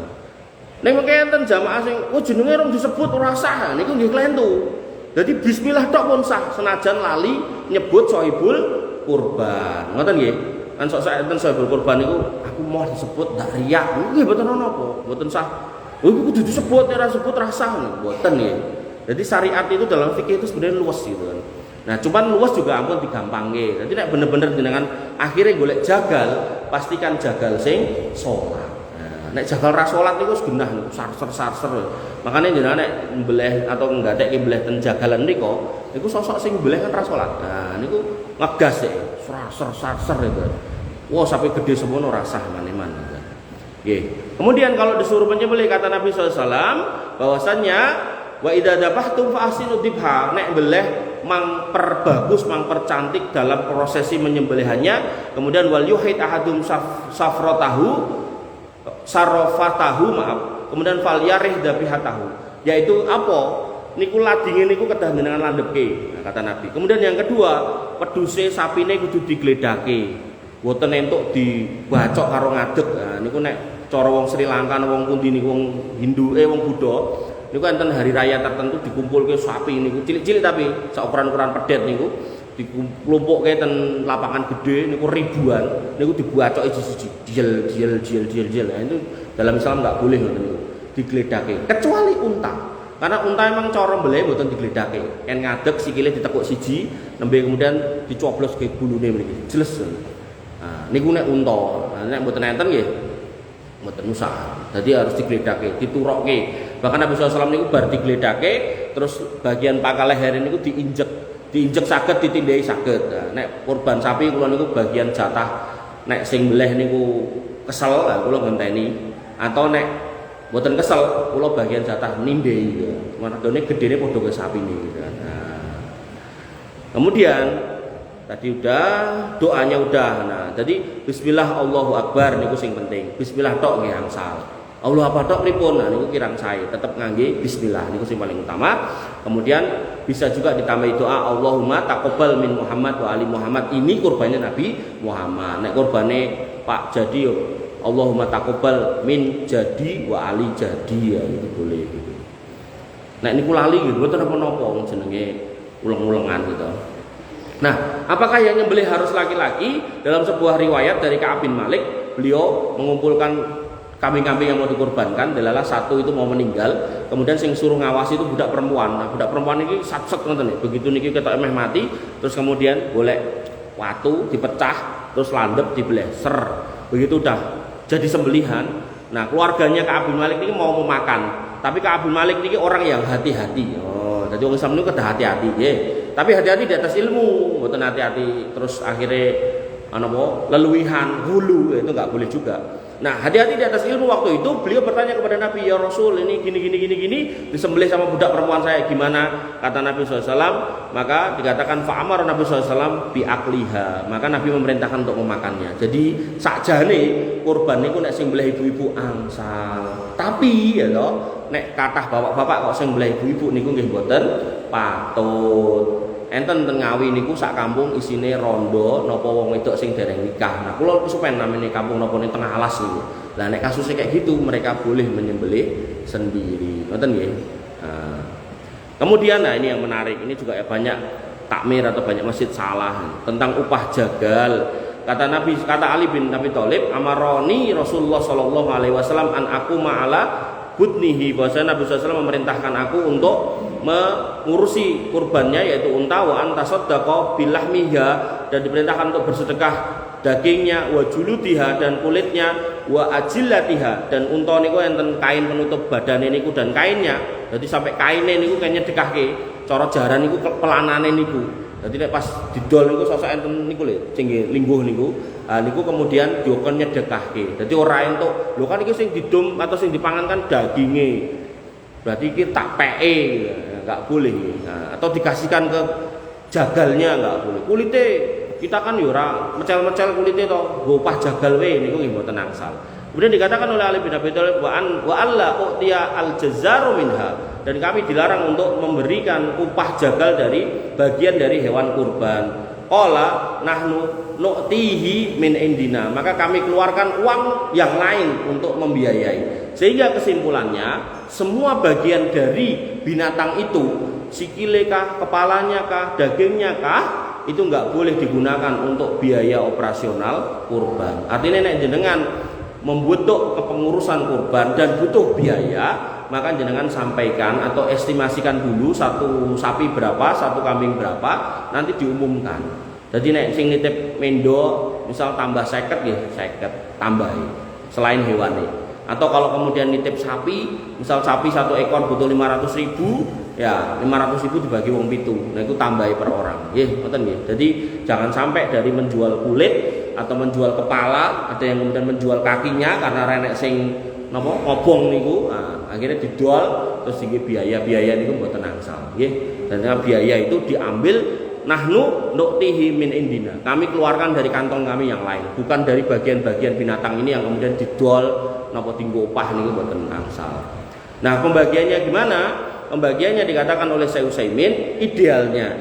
nek mengkenten jamaah sing jenenge rong disebut ora sah niku nggih klentu. Jadi bismillah tok pun sah senajan lali nyebut sohibul kurban. Ngoten nggih. Kan sok enten sohibul kurban niku aku mau disebut ndak riyak. Nggih mboten ana apa, mboten sah. Iku kudu disebut, ora sebut ra sah mboten nggih. Jadi syariat itu dalam fikih itu sebenarnya luas gitu kan. Nah, cuman luas juga ampun digampangke. Jadi nek bener-bener jenengan akhirnya golek jagal, pastikan jagal sing salat. Nek jagal ra salat niku wis genah niku sarser. Makane jenengan nek mbeleh atau nggatekke mbeleh ten jagalan niku sosok sing mbeleh kan ra salat. Nah, niku ngegas ya, sarser itu. Wah, sampai gede semono ora sah maneman gitu. Nggih. Kemudian kalau disuruh menyembelih kata Nabi SAW bahwasannya wa idza dzabhtum fa ahsinu dzibha, nek beleh mang perbagus, mang percantik dalam prosesi menyembelihannya. Kemudian wal yuhid ahadum sarofatahu maaf. Kemudian fal yarih dzabihatahu, yaitu apa? Niku ladinge niku kedah jenengan landhepke, nah, kata Nabi. Kemudian yang kedua, peduse sapine kudu digledake. Mboten entuk dibacok karo ngadeg. Nah, niku nek cara wong Sri Lanka, wong pundi niku wong Hindu, wong Buddha, niku enten hari raya tertentu dikumpulke sapi niku cilik-cilik tapi saukuran-ukuran pedet niku diklumpukke ten lapangan gede niku ribuan, niku dibacoki siji-siji, diel. Nah, itu dalam Islam enggak boleh ngoten niku. Digledake kecuali unta. Karena unta emang cara mbeleh mboten digledake. En ngadeg sikile ditekuk siji, nembe kemudian dicoblos ke bulune mriki. Jeles. Nah, niku nek unta. Nah, nek mboten enten nggih mboten usah. Jadi harus digledake, diturokke. Bahkan Nabi SAW niku bar digledake, terus bagian pangkal leher niku diinjek saged, ditindai saged. Nah, nek kurban sapi kula niku bagian jatah nek sing mbeleh niku kesel, kula ngenteni. Atau nek mboten kesel, kula bagian jatah nimbe ya. Manadone gedene padha kaya sapine gitu. Nah. Kemudian tadi udah, doanya udah. Nah, jadi bismillah Allahu akbar niku sing penting. Bismillah tok nggih angsal. Allah apa tok pripun? Nah niku kirang sae, tetep ngangge bismillah niku sing paling utama. Kemudian bisa juga ditambahi doa Allahumma taqabbal min Muhammad wa ali Muhammad. Ini kurbannya Nabi Muhammad. Nek kurbane Pak Jadi yo Allahumma taqabbal min Jadi wa ali Jadi ya itu boleh gitu. Nek niku lali gitu mboten napa-napa jenenge ulang-ulangan gitu. Nah, apakah yang nyembelih harus laki-laki? Dalam sebuah riwayat dari Ka'ab bin Malik, beliau mengumpulkan kambing-kambing yang mau dikorbankan. Delalah satu itu mau meninggal, kemudian sing suruh ngawasi itu budak perempuan. Nah, budak perempuan ini sat-set ngoten nih. Begitu niki ketok emeh mati, terus kemudian golek watu dipecah, terus landep dibelah ser. Begitu udah jadi sembelihan. Nah, keluarganya Ka'ab bin Malik ini mau memakan, tapi Ka'ab bin Malik ini orang yang hati-hati. Oh, jadi orang Islam itu kedah hati-hati, ya. Tapi hati-hati di atas ilmu, bukan hati-hati terus akhirnya leluwihan, hulu, itu nggak boleh juga. Nah, hati-hati di atas ilmu. Waktu itu beliau bertanya kepada Nabi, ya Rasul, ini gini disembelih sama budak perempuan saya, gimana? Kata Nabi SAW, maka dikatakan fa'amar Nabi SAW biakliha, maka Nabi memerintahkan untuk memakannya. Jadi sakjane kurban niku nek sing mbelah ibu-ibu angsal, tapi ya toh nek kathah bapak-bapak kok sing mbelah ibu-ibu niku nggih mboten patut. Enten ten Ngawi niku sak kampung isine rondo napa wong wedok sing dereng nikah. Nah, kula kesupen namine kampung napa ning tengah alas niku. Lah nek kasusnya kayak gitu mereka boleh menyembelih sendiri. Ngoten nggih. Nah, kemudian nah ini yang menarik, ini juga banyak takmir atau banyak masjid salah tentang upah jagal. Kata Ali bin Abi Thalib, amaroni Rasulullah sallallahu alaihi wasallam an aku ma'ala budnihi, bahwa Nabi SAW memerintahkan aku untuk mengurusi kurbannya yaitu unta, wa antasaddaqa bilahmiha, dan diperintahkan untuk bersedekah dagingnya, wa juludiha, dan kulitnya, wa ajillatiha, dan unta niku enten kain penutup badan niku dan kainnya. Jadi sampai kainnya niku kayaknya dekahke, cara jaran niku pelanane niku. Jadi nek pas didol niku sosok enten niku lho sing lingguh niku. Niku kemudian diokon nyedekahke. Dadi ora entuk. Lho kan iki sing didum atau sing dipangan kan daginge. Berarti iki tak peke, enggak boleh. Nah, atau dikasihkan ke jagalnya enggak boleh. Kulite kita kan yo ora mecel-mecel kulite to, nggo upah jagal wae niku nggih mboten angsal. Kemudian dikatakan oleh Ali bin Abi Thalib wa alla u'tiya al-jazzaru minha, dan kami dilarang untuk memberikan upah jagal dari bagian dari hewan kurban. Qala nahnu nu'tihi min indina, maka kami keluarkan uang yang lain untuk membiayai. Sehingga kesimpulannya semua bagian dari binatang itu, sikile kah, kepalanya kah, dagingnya kah, itu enggak boleh digunakan untuk biaya operasional kurban. Artinya nek jenengan membutuh kepengurusan kurban dan butuh biaya, maka jenengan sampaikan atau estimasikan dulu satu sapi berapa, satu kambing berapa, nanti diumumkan. Jadi nek sing nitip mendo misal tambah 50 nggih 50 tambahi selain hewannya. Atau kalau kemudian nitip sapi, misal sapi satu ekor butuh 500.000, ya 500.000 dibagi wong pitu. Nah itu tambahi per orang. Nggih, ngoten nggih. Jadi jangan sampai dari menjual kulit atau menjual kepala, ada yang kemudian menjual kakinya karena renek sing napa ngobong niku, akhirnya dijual terus tinggi biaya niku mboten angsal nggih. Dan biaya itu diambil nahnu nu'tihi min indina, kami keluarkan dari kantong kami yang lain, bukan dari bagian-bagian binatang ini yang kemudian didol napa tinggo upah niku mboten angsal. Nah, pembagiannya gimana? Pembagiannya dikatakan oleh Syekh Utsaimin, idealnya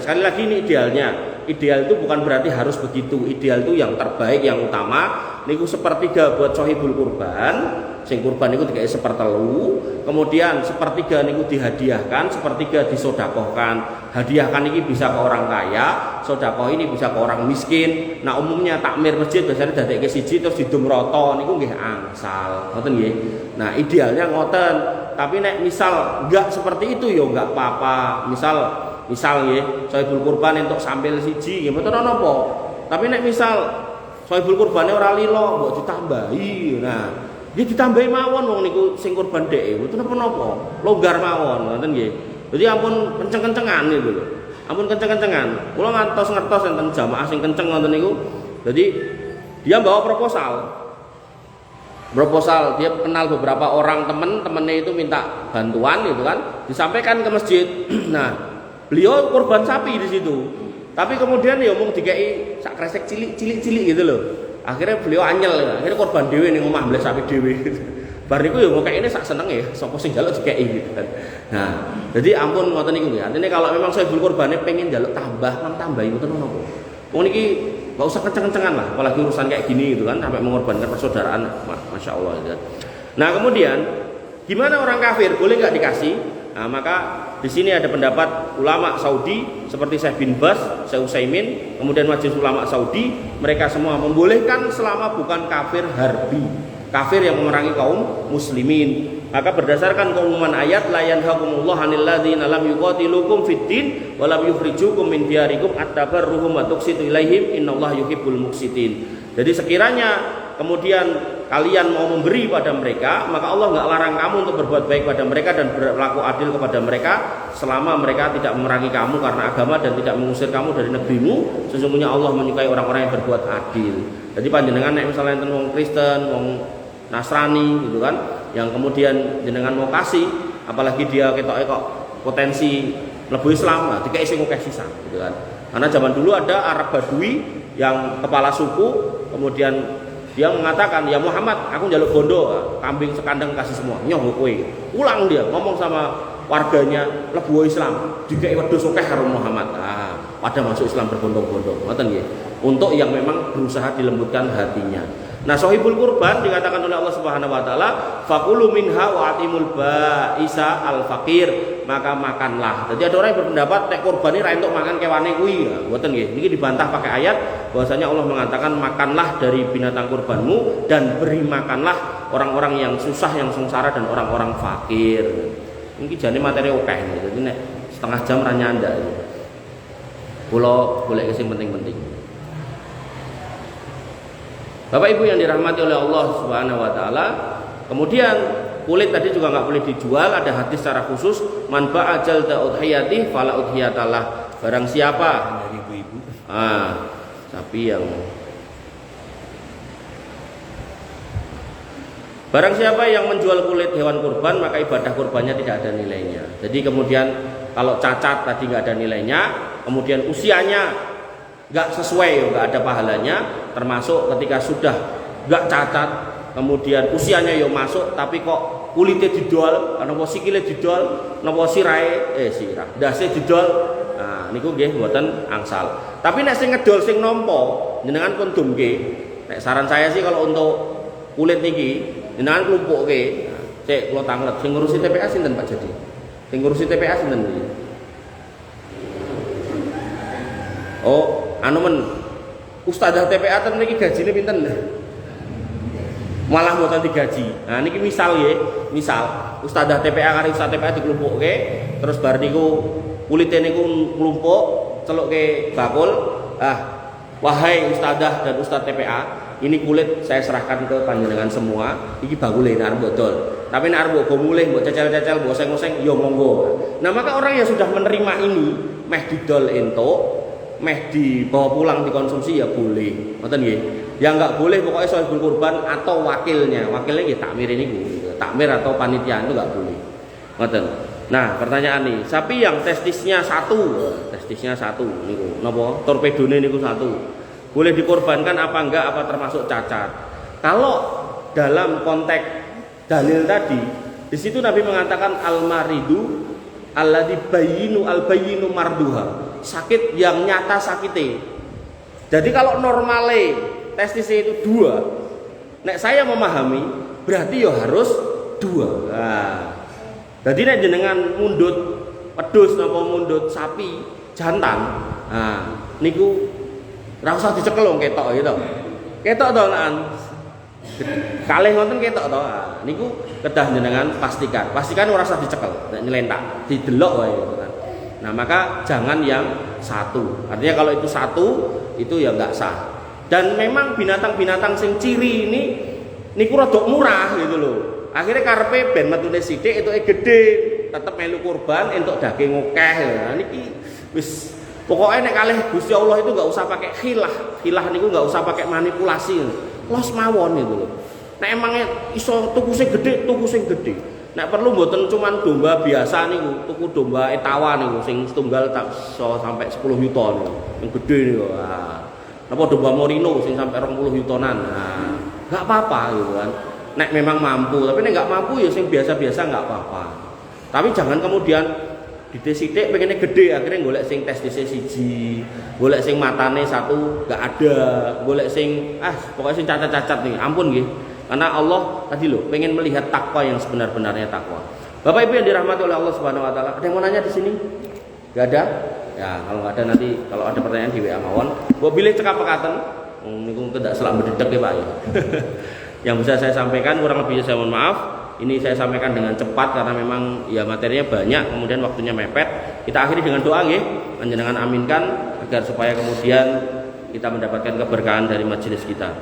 sekali lagi ini idealnya. Ideal itu bukan berarti harus begitu. Ideal itu yang terbaik, yang utama niku sepertiga buat sohibul kurban. Sing kurban niku dikai sepertelu, kemudian sepertiga niku dihadiahkan, sepertiga disodakohkan. Hadiahkan ini bisa ke orang kaya, sodakoh ini bisa ke orang miskin. Nah, umumnya takmir masjid biasanya dadekke siji terus didum rata niku nggih angsal. Ngoten nggih. Nah, idealnya ngoten. Tapi nek misal enggak seperti itu ya enggak apa-apa. Misal nggih, sohibul kurban entuk sampil siji nggih mboten napa. Tapi nek misal sohibul kurbane ora lilo mbok ditambahi. Nah, nggih ditambahi mawon wong niku sing kurban dhek mboten napa-napa. Longgar mawon ngoten nggih. Jadi ampun kenceng-kencengan niku lho. Ampun kenceng-kencengan. Kula ngertos enten jamaah sing kenceng ngoten niku. Jadi dia bawa proposal, dia kenal beberapa orang temennya itu minta bantuan gitu kan, disampaikan ke masjid. Nah, beliau kurban sapi di situ, tapi kemudian ya omong dikei sak kresek cilik gitu loh. Akhirnya beliau anyel, akhirnya korban dewe ning omah mbleh sapi dewe. Bar niku ya ngekekne sak senenge, sapa sing njaluk dikeki gitu kan. Nah, jadi ampun ngoten niku nggih. Artine kalau memang Sohibul Qurbane pengen njaluk tambah, nang tambahi mboten napa. Wong niki enggak usah kenceng-kencengan lah, apalagi urusan kayak gini gitu kan, sampai mengorbankan persaudaraan, Masya Allah gitu kan. Nah, kemudian gimana orang kafir, boleh nggak dikasih? Nah, maka di sini ada pendapat ulama Saudi seperti Syekh bin Baz, Syekh Utsaimin, kemudian Majelis Ulama Saudi, mereka semua membolehkan selama bukan kafir harbi, kafir yang memerangi kaum muslimin. Maka berdasarkan keumuman ayat la yanhakumullahu 'anil ladzina lam yuqatilukum fid din wa lam yukhrijukum min diyarikum at-tabarruhum wa tuqsitu ilaihim innallaha yuhibbul muqsitin. Jadi sekiranya kemudian kalian mau memberi pada mereka, maka Allah nggak larang kamu untuk berbuat baik pada mereka dan berlaku adil kepada mereka selama mereka tidak memerangi kamu karena agama dan tidak mengusir kamu dari negerimu. Sesungguhnya Allah menyukai orang-orang yang berbuat adil. Jadi panjenengan misalnya enten wong Kristen, wong Nasrani gitu kan, yang kemudian jenengan mau kasih, apalagi dia ketoke kok potensi mlebu Islam, nah dikei sing akeh sisan gitu kan. Karena zaman dulu ada Arab Badui yang kepala suku, kemudian dia mengatakan, ya Muhammad, aku njaluk bondo, kambing sekandang kasih semua, nyoh kowe. Ulang dia ngomong sama warganya, lebu Islam, dikei wedhus akeh karo Muhammad. Ah, pada masuk Islam berbondong-bondong, ngoten nggih. Untuk yang memang berusaha dilembutkan hatinya. Nah, Sohibul Qurban dikatakan oleh Allah Subhanahu wa taala, faqulu minha wa atimul ba'isa al faqir, maka makanlah. Jadi ada orang yang berpendapat nek kurban ini ra entuk mangan kewane kuwi, mboten nggih. Niki dibantah pakai ayat bahwasanya Allah mengatakan makanlah dari binatang kurbanmu dan beri makanlah orang-orang yang susah, yang sengsara dan orang-orang fakir. Niki jane materi akeh. Jadi nek setengah jam ra nyandak. Kula golek sing penting-penting. Bapak Ibu yang dirahmati oleh Allah Subhanahu wa taala, kemudian kulit tadi juga nggak boleh dijual. Ada hadis secara khusus, man ba'ajal ta'udhiyati fala udhiyatalah. Barang siapa dari ibu-ibu sapi yang barang siapa yang menjual kulit hewan kurban, maka ibadah kurbannya tidak ada nilainya. Jadi kemudian kalau cacat tadi nggak ada nilainya, kemudian usianya nggak sesuai, nggak ada pahalanya. Termasuk ketika sudah nggak cacat, kemudian usianya yo masuk, tapi kok kulitnya didol, napa sikile didol, napa sirahe sirah dase didol. Nah niku nggih mboten angsal. Tapi nek sing ngedol sing nampa jenengan pun dumke. Nek saran saya sih kalau untuk kulit niki jenengan klumpukke. Cek kula tanglet sing ngurusi TPA sinten Pak Jadi? Sing ngurusi TPA sinten iki? Oh, anu men Ustadzah TPA ten niki gajine pinten? Malah mboten digaji. Nah niki misal nggih, misal Ustadzah TPA karo Ustadz TPA diklumpukke, terus bar niku kulite niku nglumpuk, celukke bakul. Wahai Ustadzah dan Ustadz TPA, ini kulit saya serahkan ke panjenengan semua. Iki bakule nek arep dodol. Tapi nek arep mbok mulih, mbok cecel-cecel, mbok oseng-oseng, ya monggo. Nah, maka orang yang sudah menerima ini meh didol entuk, meh dibawa pulang dikonsumsi ya boleh, ngoten nggih. Yang enggak boleh pokoknya Sohibul Qurban atau wakilnya nggih takmir niku, takmir atau panitia itu enggak boleh. Ngoten. Nah, pertanyaan nih, sapi yang testisnya satu niku, napa torpedone niku satu. Boleh dikorbankan apa enggak, apa termasuk cacat? Kalau dalam konteks dalil tadi, di situ Nabi mengatakan al-maridu alladzi al-bayyinu marduha. Sakit yang nyata sakitnya. Jadi kalau normale testisnya itu 2, nek saya memahami berarti ya harus 2. Nah, jadi nek jenengan mundut wedhus napa mundut sapi jantan, nah niku ora usah dicekel wong ketok gitu. Ketok to nek kalih ngoten ketok to. Nah, niku kedah jenengan pastikan ora usah dicekel, nek nyelentak, didelok wae gitu kan. Nah maka jangan yang satu. Artinya kalau itu satu itu ya nggak sah. Dan memang binatang-binatang sing ciri ini niku rada murah gitu loh. Akhirnya karepe ben metune sithik entuke gede, tetep melu kurban entuk daging akeh. Nah niki wis pokoknya nek kalih Gusti Allah itu nggak usah pakai khilah niku nggak usah pakai manipulasi. Los mawon gitu loh. Nek emangnya iso tuku sing gede. Nek perlu mboten cuman domba biasa niku, tuku domba etawa niku sing setunggal tak so sampai 10 juta niku. Yang gede niku. Napa domba merino sing sampai 20 jutaan. Nah, enggak apa-apa gitu kan. nek memang mampu, tapi nek nggak mampu ya sing biasa-biasa nggak apa-apa. Tapi jangan kemudian dites-sidik pengennya gede, akhirnya golek sing tes siji, golek sing matane satu nggak ada, golek sing pokoknya sing cacat-cacat nih, ampun nggih. Karena Allah tadi loh pengen melihat takwa yang sebenar-benarnya takwa. Bapak Ibu yang dirahmati oleh Allah Subhanahu wa taala, ada yang mau nanya di sini? Gak ada? Ya, kalau nggak ada nanti kalau ada pertanyaan di WA mawon. Mbok bilih cekap pekaten. Niku tidak selak bededek ya, Pak ya. Yang bisa saya sampaikan kurang lebihnya saya mohon maaf. Ini saya sampaikan dengan cepat karena memang ya materinya banyak, kemudian waktunya mepet. Kita akhiri dengan doa nggih. Panjenengan aminkan agar supaya kemudian kita mendapatkan keberkahan dari majelis kita.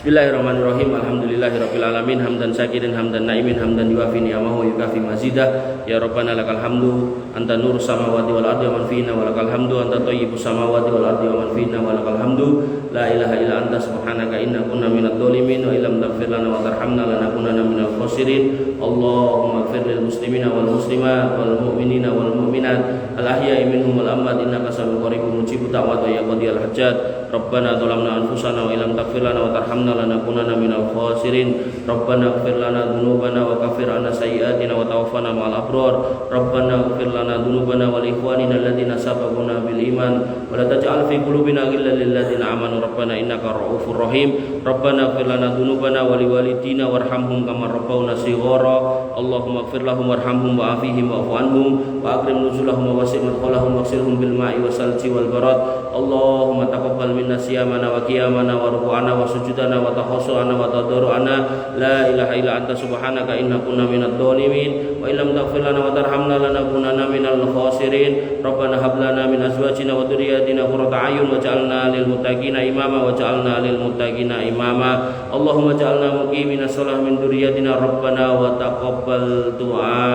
Bismillahirrahmanirrahim. Alhamdulillahirabbil alamin hamdan syakirin hamdan naimin hamdan yuafi ni'amahu yukafi mazidah. Ya Rabbana lakal hamdu anta nurus samawati wal ardi wa man fina wa lakal hamdu anta thayyibus samawati wal ardi wa man fina wa lakal hamdu. La ilaha illa anta subhanaka inna kunna minadh dhalimin wa illam taghfir lana wa tarhamna lanakunanna minal khasirin. Allahumma ighfir lil muslimina wal muslimat wal mu'minina wal mu'minat al ahya'i minhum wal amwat innaka sami'un qaribun mujibud da'wat wa ya qadiyal hajat. Rabbana zalamna anfusana wa illam taghfir lana wa tarhamna lanakunanna minal khasirin. Rabbana ighfir lana dzunubana wa kaffir 'anna sayyi'atina wa tawaffana ma'al abrar. Rabbana ighfir lana dzunubana wa li ikhwanina alladziina sabaquna bil iman wa la taj'al fi qulubina ghillan lil ladziina amanu rabbana innaka ra'ufur rahim. Rabbana ighfir lana dzunubana wa li walidina warhamhum kama rabbawna shighara. Allahumma ighfir lahum warhamhum wa'afihim wa'fu anhum wa akrim nuzulahum wa wasi' madkhalahum waghsilhum bil ma'i wasalji wal barad. Allahumma taqabbal minna siyamana wa qiyamana wa ruku'ana wa sujudana wa tahassu'ana wa tadarru'ana. La ilaha illa anta subhanaka inna kunna minadh dhalimin wa illam taghfir lana wa tarhamna lanakunanna minal khasirin. Rabbana hab lana min azwajina wa dhurriyyatina qurrata a'yun waj'alna lil muttaqina imama waj'alna lil muttaqina imama. Allahumma ja'alna muqiminas shalah min dhurriyyatina rabbana wa taqabbal du'a.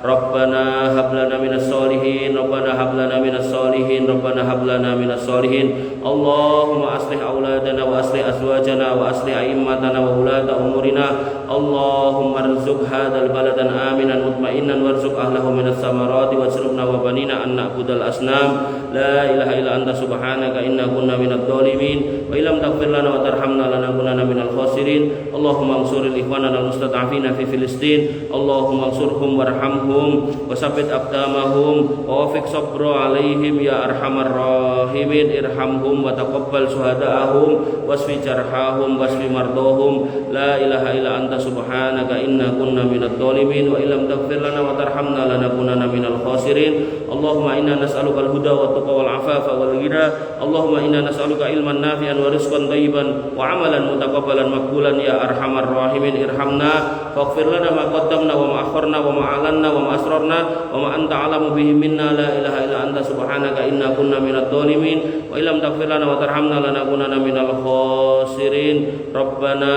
Rabbana hab lana minas solihin. Rabbana hab lana minas solihin. Rabbana hab lana minas solihin. Allahumma aslih auladana wa aslih azwajana wa aslih a'immatana wa ulata umurina. Allahumma arzuq hadzal baladan aminan mutmainan warzuq ahlahu minas samarati wajrubna wa banina an na'budal asnam. La ilaha illa anta subhanaka inna kunna minadh dhalimin wa illam taghfir lana wa tarhamna lanakunanna minal khasirin. Allahumma ansuril ikhwanana al-mustad'afina fi Filistin. Allahumma ansurhum warhamhum wasabbit aqdamahum wa wafiq sabra alaihim ya arhamar rahimin. Irhamhum wa taqabbal syuhada'ahum wasfi jarhahum wasfi mardahum. La ilaha illa anta subhanaka inna kunna minadh dhalimin wa illam taghfir lana wa tarhamna lanakunanna minal khasirin. Allahumma inna nas'aluka al-huda wa tuqa wal afafa wal ghina. Allahumma inna nas'aluka ilman nafi'an wa rizqan thayyiban wa amalan mutaqabbalan maqbulan ya arhamar rahimin. Irhamna faghfir lana ma qaddamna wa ma akharna wa ma 'alanna wa ma asrarna wa ma anta 'alamu bihi minna. La ilaha illa anta subhanaka inna kunna minadh dhalimin wa illam taghfir lana wa tarhamna lanakunanna minal khasirin. Rabbana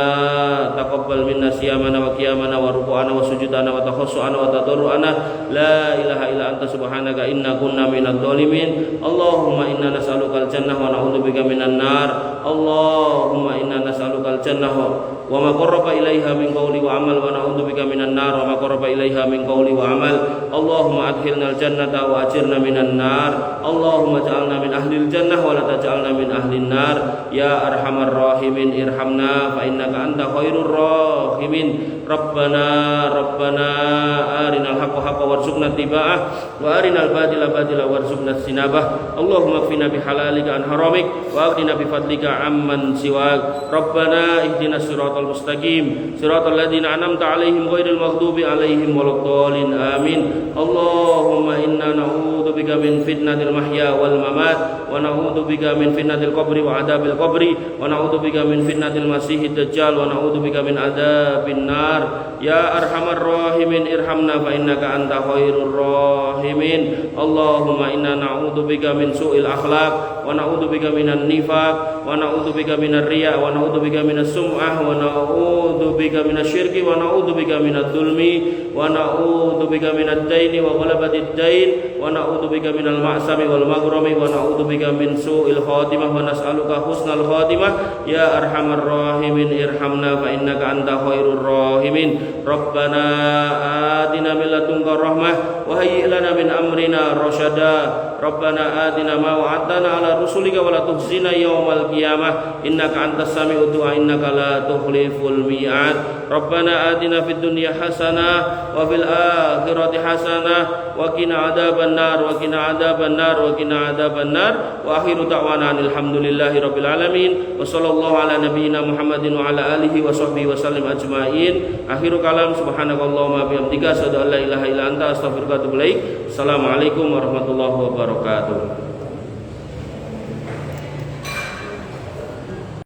taqabbal minna siyamana wa qiyamana wa ruku'ana wa sujudana wa tahassu'ana wa tadarru'ana. La ilaha illa anta subhanaka inna kunna minadh dhalimin. Allahumma inna nas'alukal jannah wa na'udzubika minan nar. Allahumma inna nas'alukal jannah wa ma qarraba ilaiha min qawli wa amal wa na'udzubika minan nar wa ma qarraba ilaiha min qawli wa amal. Allahumma adkhilnal jannata wa ajirna minan nar. Allahumma ja'alna min ahlil jannah wa la taj'alna min ahlin nar. Ya arhamar rahimin irhamna fa innaka anta khairur rahimin. Rabbana arinal haqqa haqqan warzuqna ittiba'ah wa arinal batila batila warzuqna ijtinabah. Allahumma qina bihalalika an haramik wa aghnina bifadlika amman siwak. Rabbana ihdinas siratal mustaqim siratal ladzina an'amta 'alaihim ghairil maghdubi 'alaihim waladdallin. Amin. Allahumma inna na'udzubika min fitnatil mahya wal mamat wa na'udzubika min fitnatil qabri wa adzabil qabri wa na'udzubika min fitnatil masiihid dajjal wa na'udzubika min adzabin nar. Ya arhamar rahimin irhamna fa innaka anta khairur rahimin. Allahumma inna na'udzubika min su'il akhlaq wa na'udzubika minan nifaq wa na'udzubika minar riya wa na'udzubika minas sum'ah wa na'udzubika minasyirki wa na'udzubika minadh dhulmi wa na'udzubika minad daini wa ghalabatid dain wa na'udzubika minal ma'sami wal maghrami wa na'udzubika min su'il khatimah wa nas'aluka husnal khatimah. Ya arhamar rahimin irhamna fa innaka anta khairur rahimin. Rabbana atina min ladunka rahmah wa hayyi' lana min amrina rasyada. Rabbana atina ma wa'adtana ala rusulika wa la tukhzina yaumal qiyamah innaka antas sami'ud du'a innaka la tukhliful mi'ad. Rabbana atina fid dunya hasanah wa fil akhirati hasanah wa qina adzabannar wa qina adzabannar wa qina adzabannar. Wa akhiru da'wana alhamdulillahi rabbil alamin wa sallallahu ala nabiyyina Muhammadin wa ala alihi wa sahbihi wa sallim ajma'in. Akhiru kalam subhanakallahumma bihamdika asyhadu an la ilaha illa anta astaghfiruka wa atubu ilaik. Assalamualaikum warahmatullahi wabarakatuh.